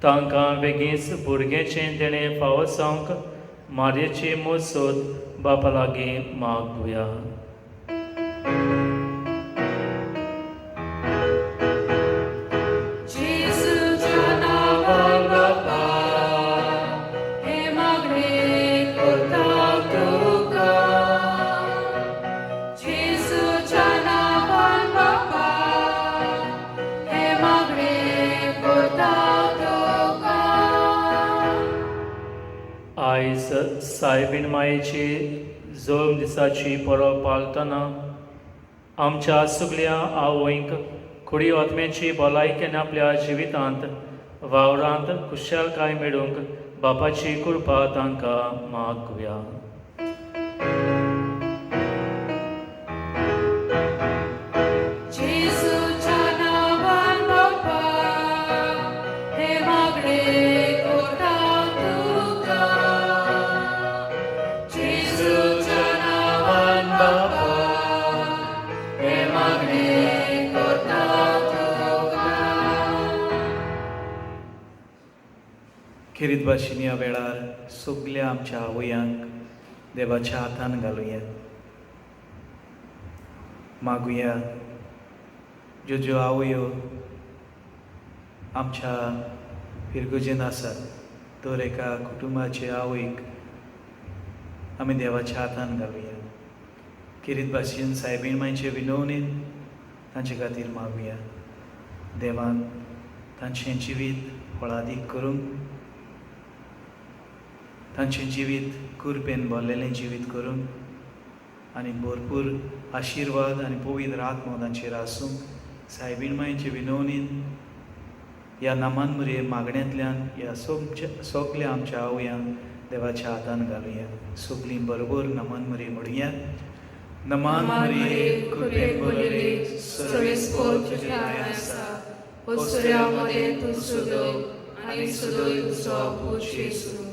तांकां बेगीच भुरग्याचें देणें फावो जावंक मारयेची मोसत बापा लागीं मागुया. जेसूच्या नांवान बापा, हे मागणे करता तुका. जेसूच्या नांवान बापा, हे मागणे करता तुका. आयज सायबीण मायेची जल्म दिसाची परब पाळटना आमच्या सगळ्या आवयंक खुडी आत्म्याची भलायकेन आपल्या जिवितांत वावरांत खुशालकाय मेळूंक बापाची कृपा तांकां मागुया. जेसूच्या नांवान बापा, हे मागणे करता तुका. जेसूच्या नांवान बापा, हे मागणे करता तुका. खेरीत भाशेन ह्या वेळार सगळ्या आमच्या आवयांक देवाच्या हातान घालुया. मागुया ज्यो ज्यो आवयो आमच्या पिरगुजेन आसात तर एका कुटुंबाचे आवयक आमी देवाच्या हातान घालुया. खेरीत भाशेन सायबीण मांयचे विनवणेन तांचे खातीर मागुया. देवान तांचें जिवीत फळादीक करूंक, तांचें जिवीत कुरपेन भरलेलें जिवीत करूंक आनी भरपूर आशिर्वाद आनी पवित्र आत्मो तांचेर आसूंक सायबीण मांयचे विनवणेन ह्या नामान मरे मागण्यांतल्यान ह्या सगल्या आमच्या आवयांक देवाच्या हातान घालुया. सगलीं बरोबर नमान मरे म्हणुया. नमान मरे कुरपेन भरलेली सर्वेस्पर तुजे आय आसा. ओसऱ्यामध्ये तूं सुदो आनी सुदोय तुजो पूत येसू.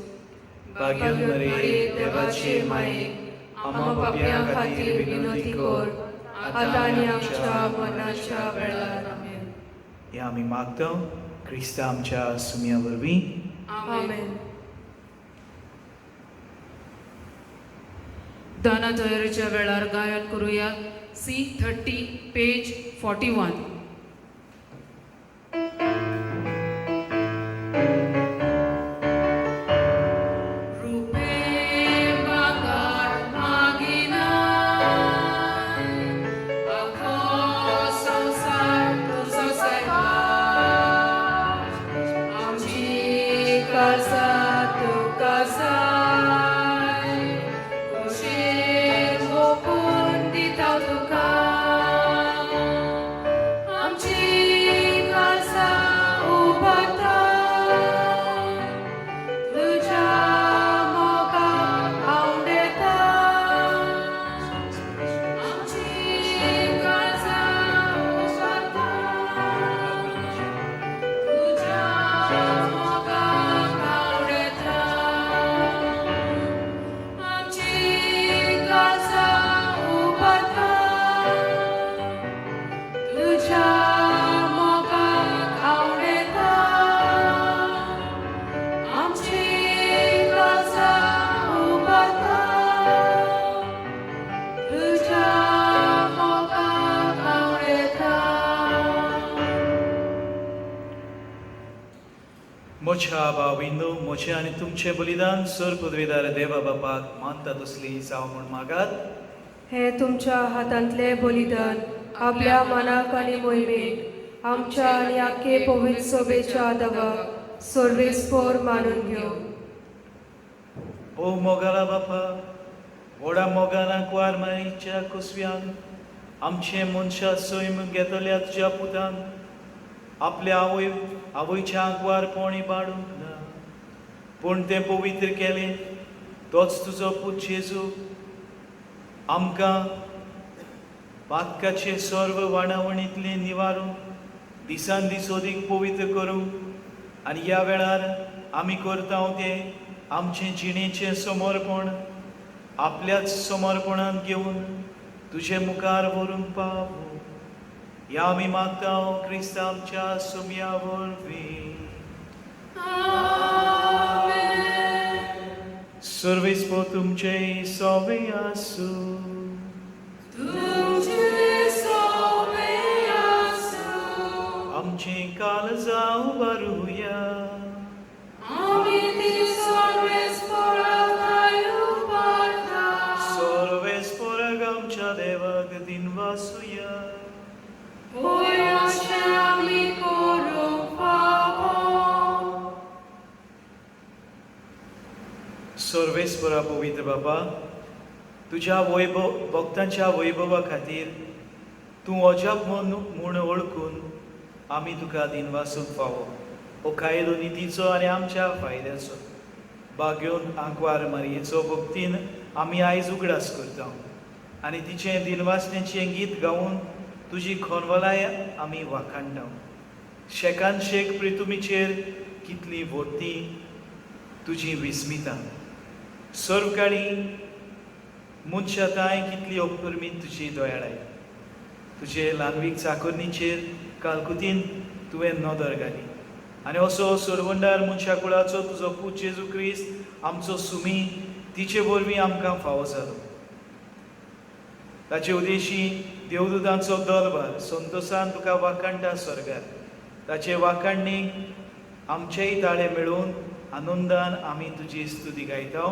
भाग्यवान मरे देवाचे माये, आम्हा पाप्यां खातीर विनंती कर, आतां आनी आमच्या मरणाच्या वेळार. आमेन. हे आमी मागता क्रिस्ता आमच्या सुमया वरवीं. आमेन. दाना तयारीच्या वेळार गायन करूया C30 पेज 41. मोच्या भाविंदो, मोचे आनी तुमचे बलिदान सर पदवीदार देवा बापाक मानता तसली जावं म्हूण मागात. हे तुमच्या हातांतले बलिदान आपल्या मनाक आनी मोहिमेक आमच्या आनी आख्खे पवित्र सभेच्या आदाराक सर्वेस्पर मानून घेव. ओ मोगाला बापा, व्हडा मोगालाक वार मारीच्या कुसव्यान आमचे मनशा सैम घेतल्या तुज्या पुतान आपल्या आवयच्या आंकवार पोणी पाडूंक ना, पूण तें पवित्र केलें. तोच तुजो पूत जेजू आमकां पातकाचे सर्व वाणावणींतले निवारून दिसान दीस अदीक पवित्र करूंक आनी ह्या वेळार आमी करता तें आमचे जिणेचें समर्पण आपल्याच समर्पणान घेवन तुजे मुखार व्हरूंक पावूं. ह्या आमी मागता क्रिस्त आमच्या सुमया वरवीं. सर्वेस्पर तुमचे सोवे आसूं. आमचे काळजां उबारुया. सर्वेस्पराक आमच्या देवाक दिनवासुया. सर्वेस्परा पवित्र बापा, तुज्या भक्तांच्या वैभवा खातीर तूं अजाप म्हूण ओळखून आमी तुका दिनवासूक फावो. हो कायदो नितीचो आनी आमच्या फायद्याचो बागेवन आंकवार मारयेचो भक्तीन आमी आयज उगडास करता आनी तिचें दिनवासनेचें गीत गावन तुजी खोनवलाय आमी वाखाणटा. शेकान शेक प्रितुमीचेर कितली वर्ती तुजी विस्मिता. सर्वकाळी मनशाताय कितली अपुर्मीत तुजी दयाळाय. तुजे ल्हानवीक चाकरणीचेर कालकुतीन तुवें नदर घाली आनी असो सोडवंडार मनशा कुळाचो तुजो पूत जेजू क्रिस्त आमचो सुमी तिचे वरवीं आमकां फावो जालो. ताचे उदेशी देवदूतांचो दलबार संतोशान तुका वाखाणटा स्वर्गार. ताचे वाखाणणेक आमचेय ताळे मेळून आनंदान आमी तुजी स्तुती गायता.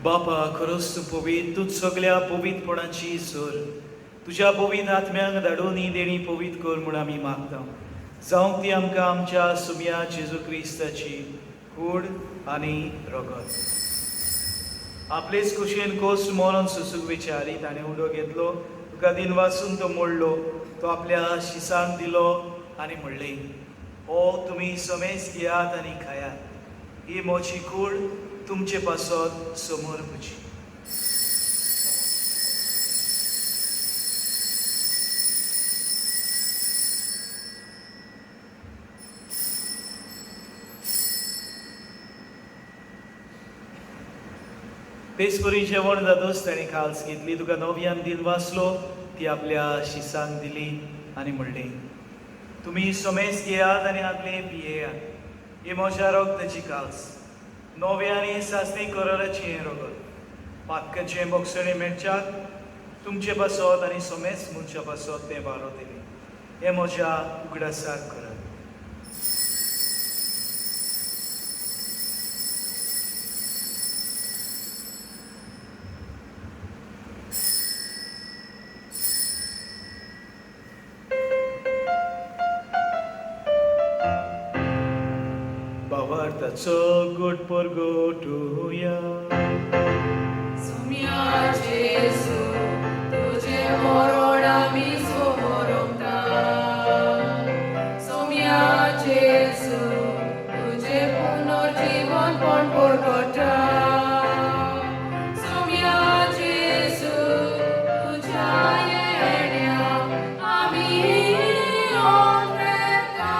बापा, खरोच तूं पवित्र. तूं सगळ्या पवित्रपणाची सोर तुज्या पवित्र आत्म्याक धाडून ही देणी पवित्र कर म्हूण आमी मागता. जावं ती आमकां आमच्या सुमया जेजू क्रिस्ताची कूड आनी रगत. आपलेच कुशीन कोस्ट मोरून सुसूक विचारीत आनी उडो घेतलो. तुका दिन वाचून तो मोडलो. तो आपल्या शिसांक दिलो आनी म्हणलें, हो तुमी समेज घेयात आनी खायात. ही मोची कूड तुमचे पासत समर्पची. पेसपरी जेवण जातच ताणें खास घेतली. तुका नव्यान दिन वाचलो. ती आपल्या शिसांक दिली आनी म्हणलें, तुमी समेज घेयात आनी आदले पियेयात. ही म्हज्या रगताची काल्स, नवे आनी सासणी कराराचें रगत, पातकाचें बक्षणे मेळच्याक तुमचे पासत आनी सोमेच मनशा पासत तें बारो दिलें हें म्हज्या उगडासाक करात. भावार्थाचो गोड परगोटुया. Sumia Jesu, तुझे मरण आमी सोमरता. Sumia Jesu, तुझे पुनर्जीवन पण परगटा. Sumia Jesu, तुझ्या येण्या आमी ओंत्रेता.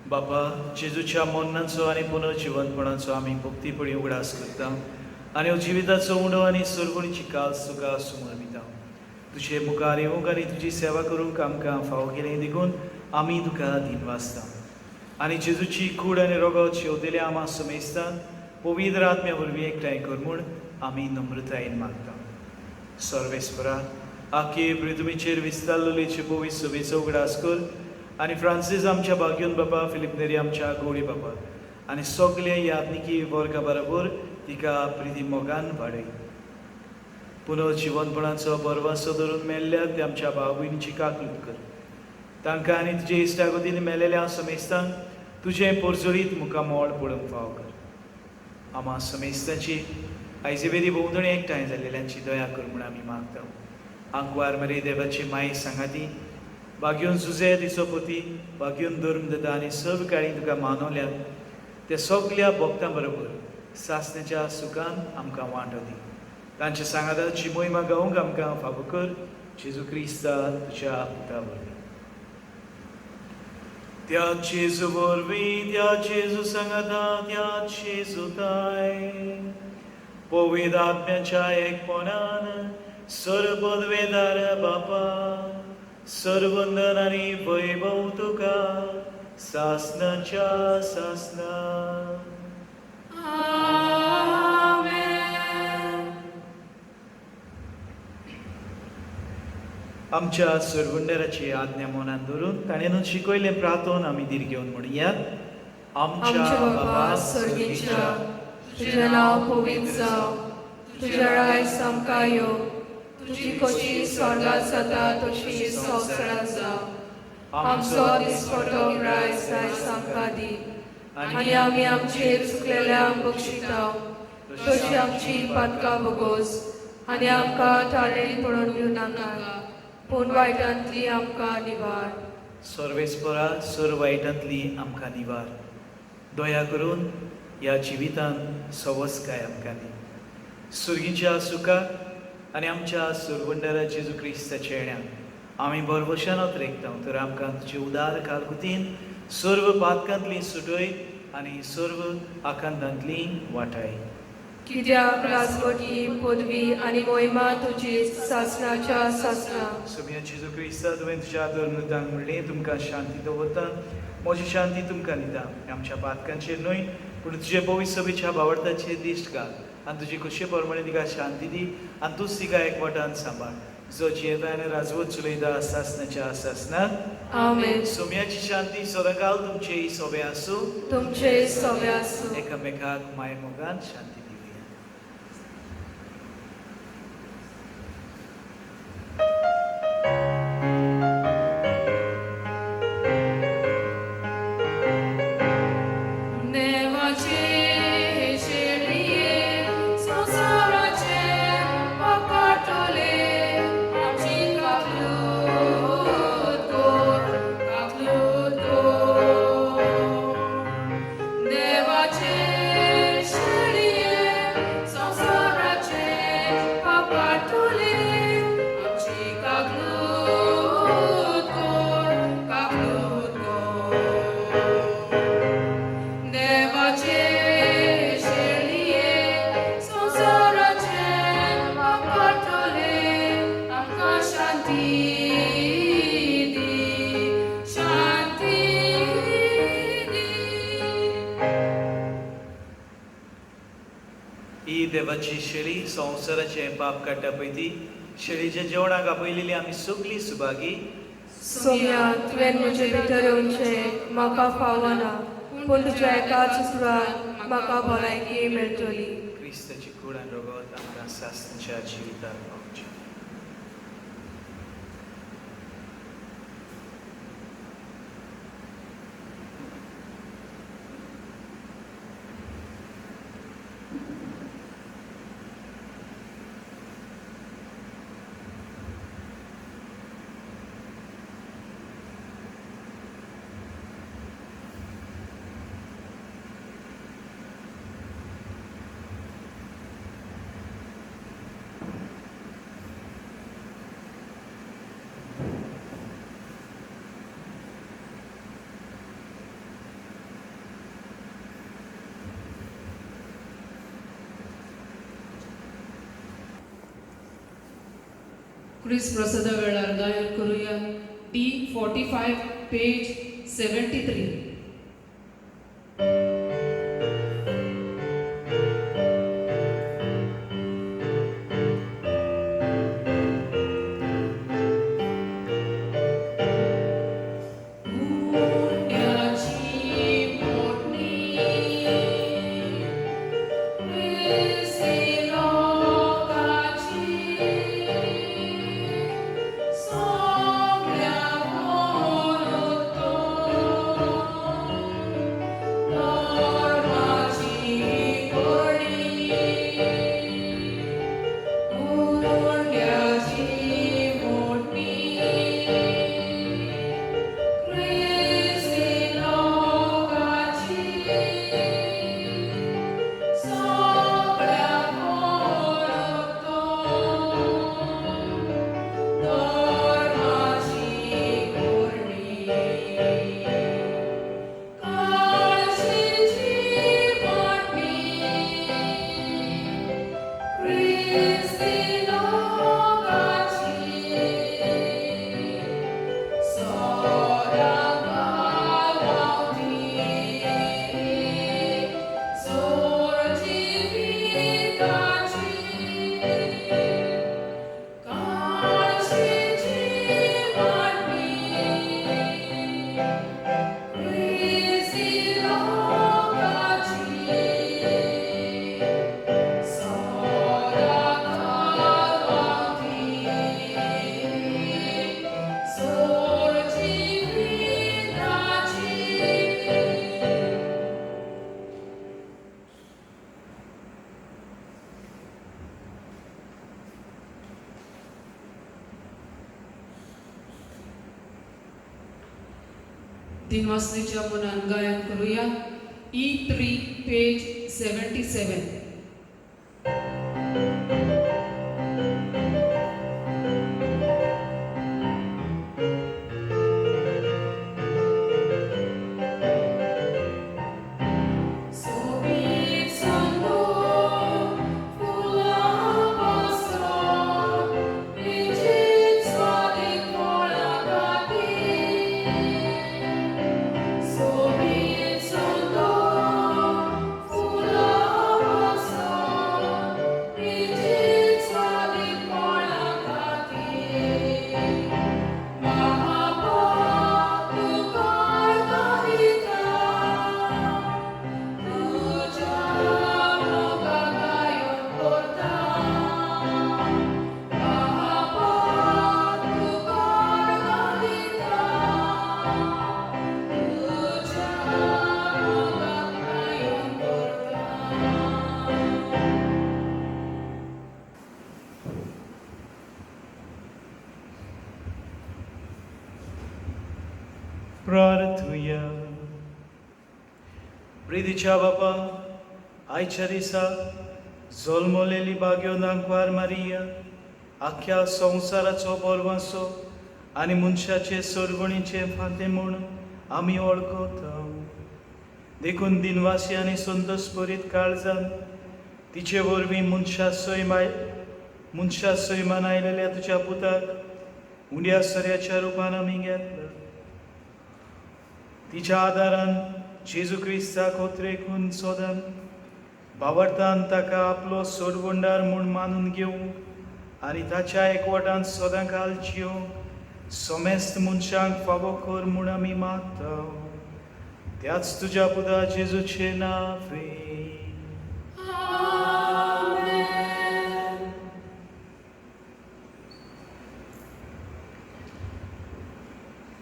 बापा जेजूच्या मरणाचो आनी पुनर्जीवनपणाचो आमी भक्तीपणी उगडास करता आनी जिविताचो उंडो आनी सरगुणीची कास तुका समर्पिता. तुजे मुखार येवंक आनी तुजी सेवा करूंक आमकां फावो केलें देखून आमी तुका दिनवासता आनी जेजूची कूड आनी रगत शेवतेल्या आमा समेस्तान पवित्र आत्म्या वरवीं एकठांय कर म्हूण आमी नम्रतायेन मागता. सर्वेस्परा आख्खे पृथ्वीचेर विस्तारलेचे पवित्र सभेचो उगडास कर आनी फ्रांसीस आमच्या भाग्योन बापा, फिलिप नेरी आमच्या गोडी बापा आनी सगळे यात्निकी वर्गा बरोबर तिका प्रिती मोगान वाडय. पुनर्जीवनपणाचो बरवासो धरून मेल्ल्याक ते आमच्या भाव भयणीची काकलूत कर. तांकां आनी तुजे इश्टागतीन मेलेल्या समेस्तांक तुजें परजळीत मुखामोळ पळोवंक फाव कर. आमा समेस्तांची आयजे वेरी भोंवतणी एकठांय जाल्लेल्यांची दया कर म्हूण आमी मागता. आंकवार मरे देवाची माय सांगाती भाग्योन जुजे तिचो पती, भाग्योन धर्मदता आनी सब काळी तुका मानवल्यात त्या सगळ्या भक्तां बरोबर सासण्याच्या सुखान आमकां वांटो दी. तांच्या सांगाताची मोहिमा गावंक आमकां फावो कर. जेजू क्रिस्ता तुज्या पुता वरवीं. त्या जेजू वरवीं, त्या जेजू सांगाता, त्या जेजूताय पवित्र आत्म्याच्या एकपणान सर्वपदवेदार बापा, सर्वंदन आनी वैभव तुका सासनाच्या सासना. आमच्या सर्वंडराची आज्ञा मनान धरून ताणें शिकयलें प्रार्थोन आमी दीर घेवन म्हणयात. आमच्या बाबा सर्गीच्या, तुझें नांव पवित्र जावं, तुजें रायज आमकां येवं, तुजी कशी स्वर्गांत जाता तशी संवसारांत जावं. आमचो दिसपटो रायज आयज आमकां दी आनी आमी आमचेर चुकलेल्यांक बक्षिता तशी आमची पातकां भोगोस आनी आमकां ताळेळी पडोवन दिवं नाका पूण वायटांतली आमकां निवार. सर्वेस्परा सर वायटांतली आमकां निवार. दया करून ह्या जिवितांत सवस्काय आमकां दी. सुर्गीच्या सुखाक आनी आमच्या सुरवंडरा जेजू क्रिस्ताच्या येण्याक आमी बरवशानत रेखता तर आमकां तुजे उदार कालकुतीन सर्व पातकांतली सुटय आनी सर्व आकांतांतली वाटाय. कित्याक राजवटी पदवी आनी मोहिमा तुजी सासनाच्या सासना. सगळ्या जेजू क्रिस्ता तुवें तुज्या धर्मतांक म्हणलें तुमकां शांती दवरता, म्हजी शांती तुमकां दिता. आमच्या पातकांचेर न्हय पूण तुजे पवित्र सभेच्या भावार्थाचेर दिश्ट घाल आनी तुजे कशे प्रमाणे तिका शांती दी आनी तूंच तिका एकवटान सांबाळ. जो जियेता आनी राजवट चलयता सासनाच्या सासनाक. आमेन. सोम्याची शांती सदांकाल तुमचे सोबे आसूं. तुमचे सोबे आसूं. एकामेकाक माय मोगान शांती दिवया. देवाची शेळी संवसाराचे पाप काडटा पळय ती शेळीच्या जेवणाक आपयलेली आमी सगळीं सुभागी. सोम्या तुवें म्हजे भितर येवचें म्हाका फावना, पूण तुज्या एकाच सुरान म्हाका भलायकी मेळटली. क्रिस्ताची कूड आनी रगत आमकां सासणच्या जिविताक पावचें. क्रिस प्रसादा वेळार गायन करूया D45 पेज 73. दिनवासनीच्या मनान गायन करूया E3 पेज 77. प्रार्थुया. प्रितीच्या बापा, आयच्या दिसा जल्मलेली भाग्यो नांकवार मारिया आख्या संवसाराचो बोरवासो आनी मनशाचे सरगणीचे फांते म्हूण आमी वळखता. देखून दिनवासी आनी संतोश भरीत काळजान तिचे वरवीं मनशा सैमान आयलेल्या तुज्या पुताक उंड्या सऱ्याच्या रुपान आमी घेतला. तिच्या आदारान जेजू क्रिस्ताक ओत्रेकून सोदान भावार्थान ताका आपलो सोडवंडार म्हूण मानून घेवंक आनी ताच्या एकवटान सदां काल जियोंक सोमेस्त मनशांक फावो कर म्हूण आमी मागता. त्याच तुज्या पुता जेजूचे नांवे.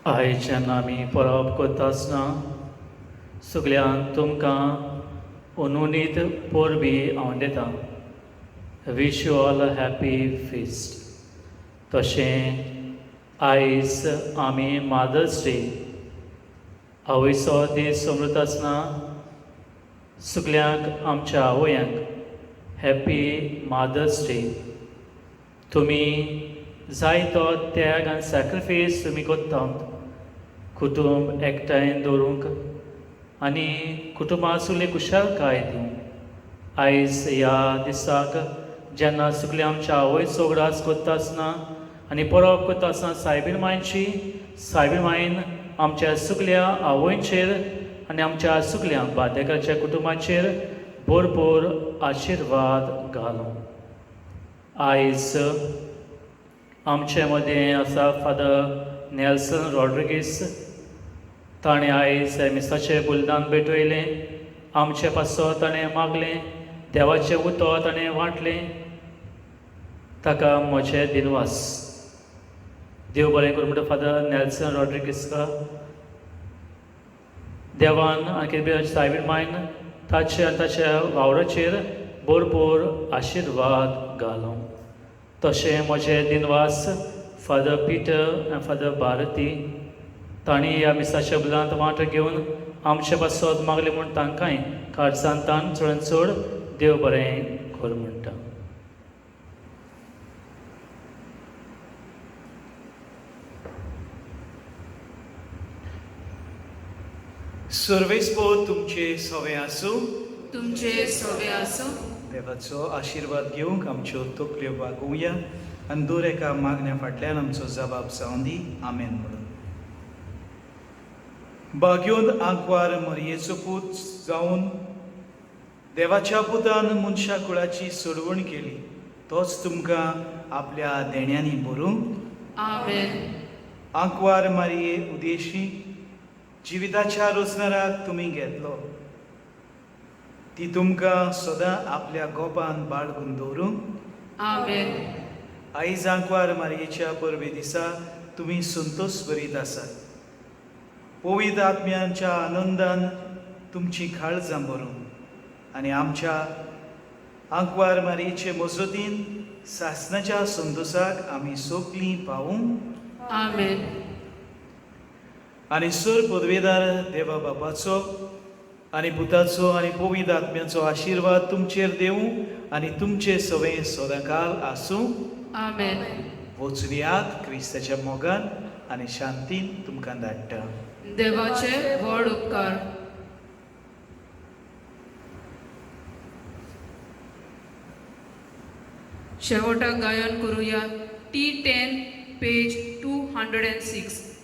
आयज जेन्ना आमी परब करता आसतना सगळ्यांक तुमकां उनुनीत पोरबी हांव दिता. Wish you all a happy feast. तशें आयज आमी मदर्स डे आवयचो दीस समजता आसतना सगळ्यांक आमच्या आवयांक हॅपी मदर्स डे. तुमी जायतो त्याग आनी सॅक्रिफायस तुमी करतात कुटुंब एकठांय दवरूंक आनी कुटुंबासुली कुशळकाय दिवंक. आयज ह्या दिसाक जेन्ना सगळीं आमच्या आवयचो उगडास करता आसतना आनी परब करता आसतना सायबीण मायन आमच्या सगळ्या आवयंचेर आनी आमच्या सगळ्या बादेकाच्या कुटुंबाचेर भरपूर आशिर्वाद घालूं. आयज आमचे मदें आसा फादर नेल्सन रॉड्रिगीस. ताणें आयज मिसाचें बलिदान भेटयलें. आमचे पासो ताणें मागलें. देवाचें उतर ताणें वांटलें. ताका म्हजें दिनवास. देव बरें करूं म्हणटा फादर नेल्सन रॉड्रिगीसका. देवान आनी सायबीण मायन ताच्या ताच्या वावराचेर भरपूर आशिर्वाद घालूं. तशें म्हजें दिनवास फादर पिटर आनी फादर भारती तांणी ह्या मिसाच्या बलिदानांत वांटो घेवन आमचे पासत मागलें म्हूण तांकांय काळजांतान चडांत चड देव बरें कर म्हणटा. सर्वेस्पो तुमचे सवे आसूं. तुमचे सवे आसूं. देवाचो आशिर्वाद घेवंक आमच्यो तकल्यो वागोवया आनी दर एका मागण्या फाटल्यान आमचो जबाब जावं दी. आमेन म्हणून. बाग्योन आंकवार मरयेचो पूत जावन देवाच्या पुतान मनशा कुळाची सोडवण केली तोच तुमकां आपल्या देण्यांनी भरूंक. आमेन. आंकवार मारये उदेशी जिविताच्या रोजनाराक तुमी घेतलो. ती तुमकां सदां आपल्या गोपान बाळगून दवरूंक. आमेन. आयज आंकवार मारयेच्या परबे दिसा तुमी संतोश भरीत आसात. पवित्र आत्म्याच्या आनंदान तुमची काळजां भरूं आनी आमच्या आंकवार मारयेचे मजतीन सासणाच्या संतोशाक आमी सोगलीं पावूं. आमेन. आनी सर पदवेदार देवा बापाचो आनी पुताचो आनी पवित्र आत्म्याचो आशिर्वाद तुमचेर देवूं आनी तुमचे सवें सदांकाल आसूं. आमेन. वचुयात क्रिस्ताच्या मोगान आनी शांतीन तुमकां धाडटा. देवाचे व्हड उपकार. शेवटाक गायन करुया T10 पेज 206.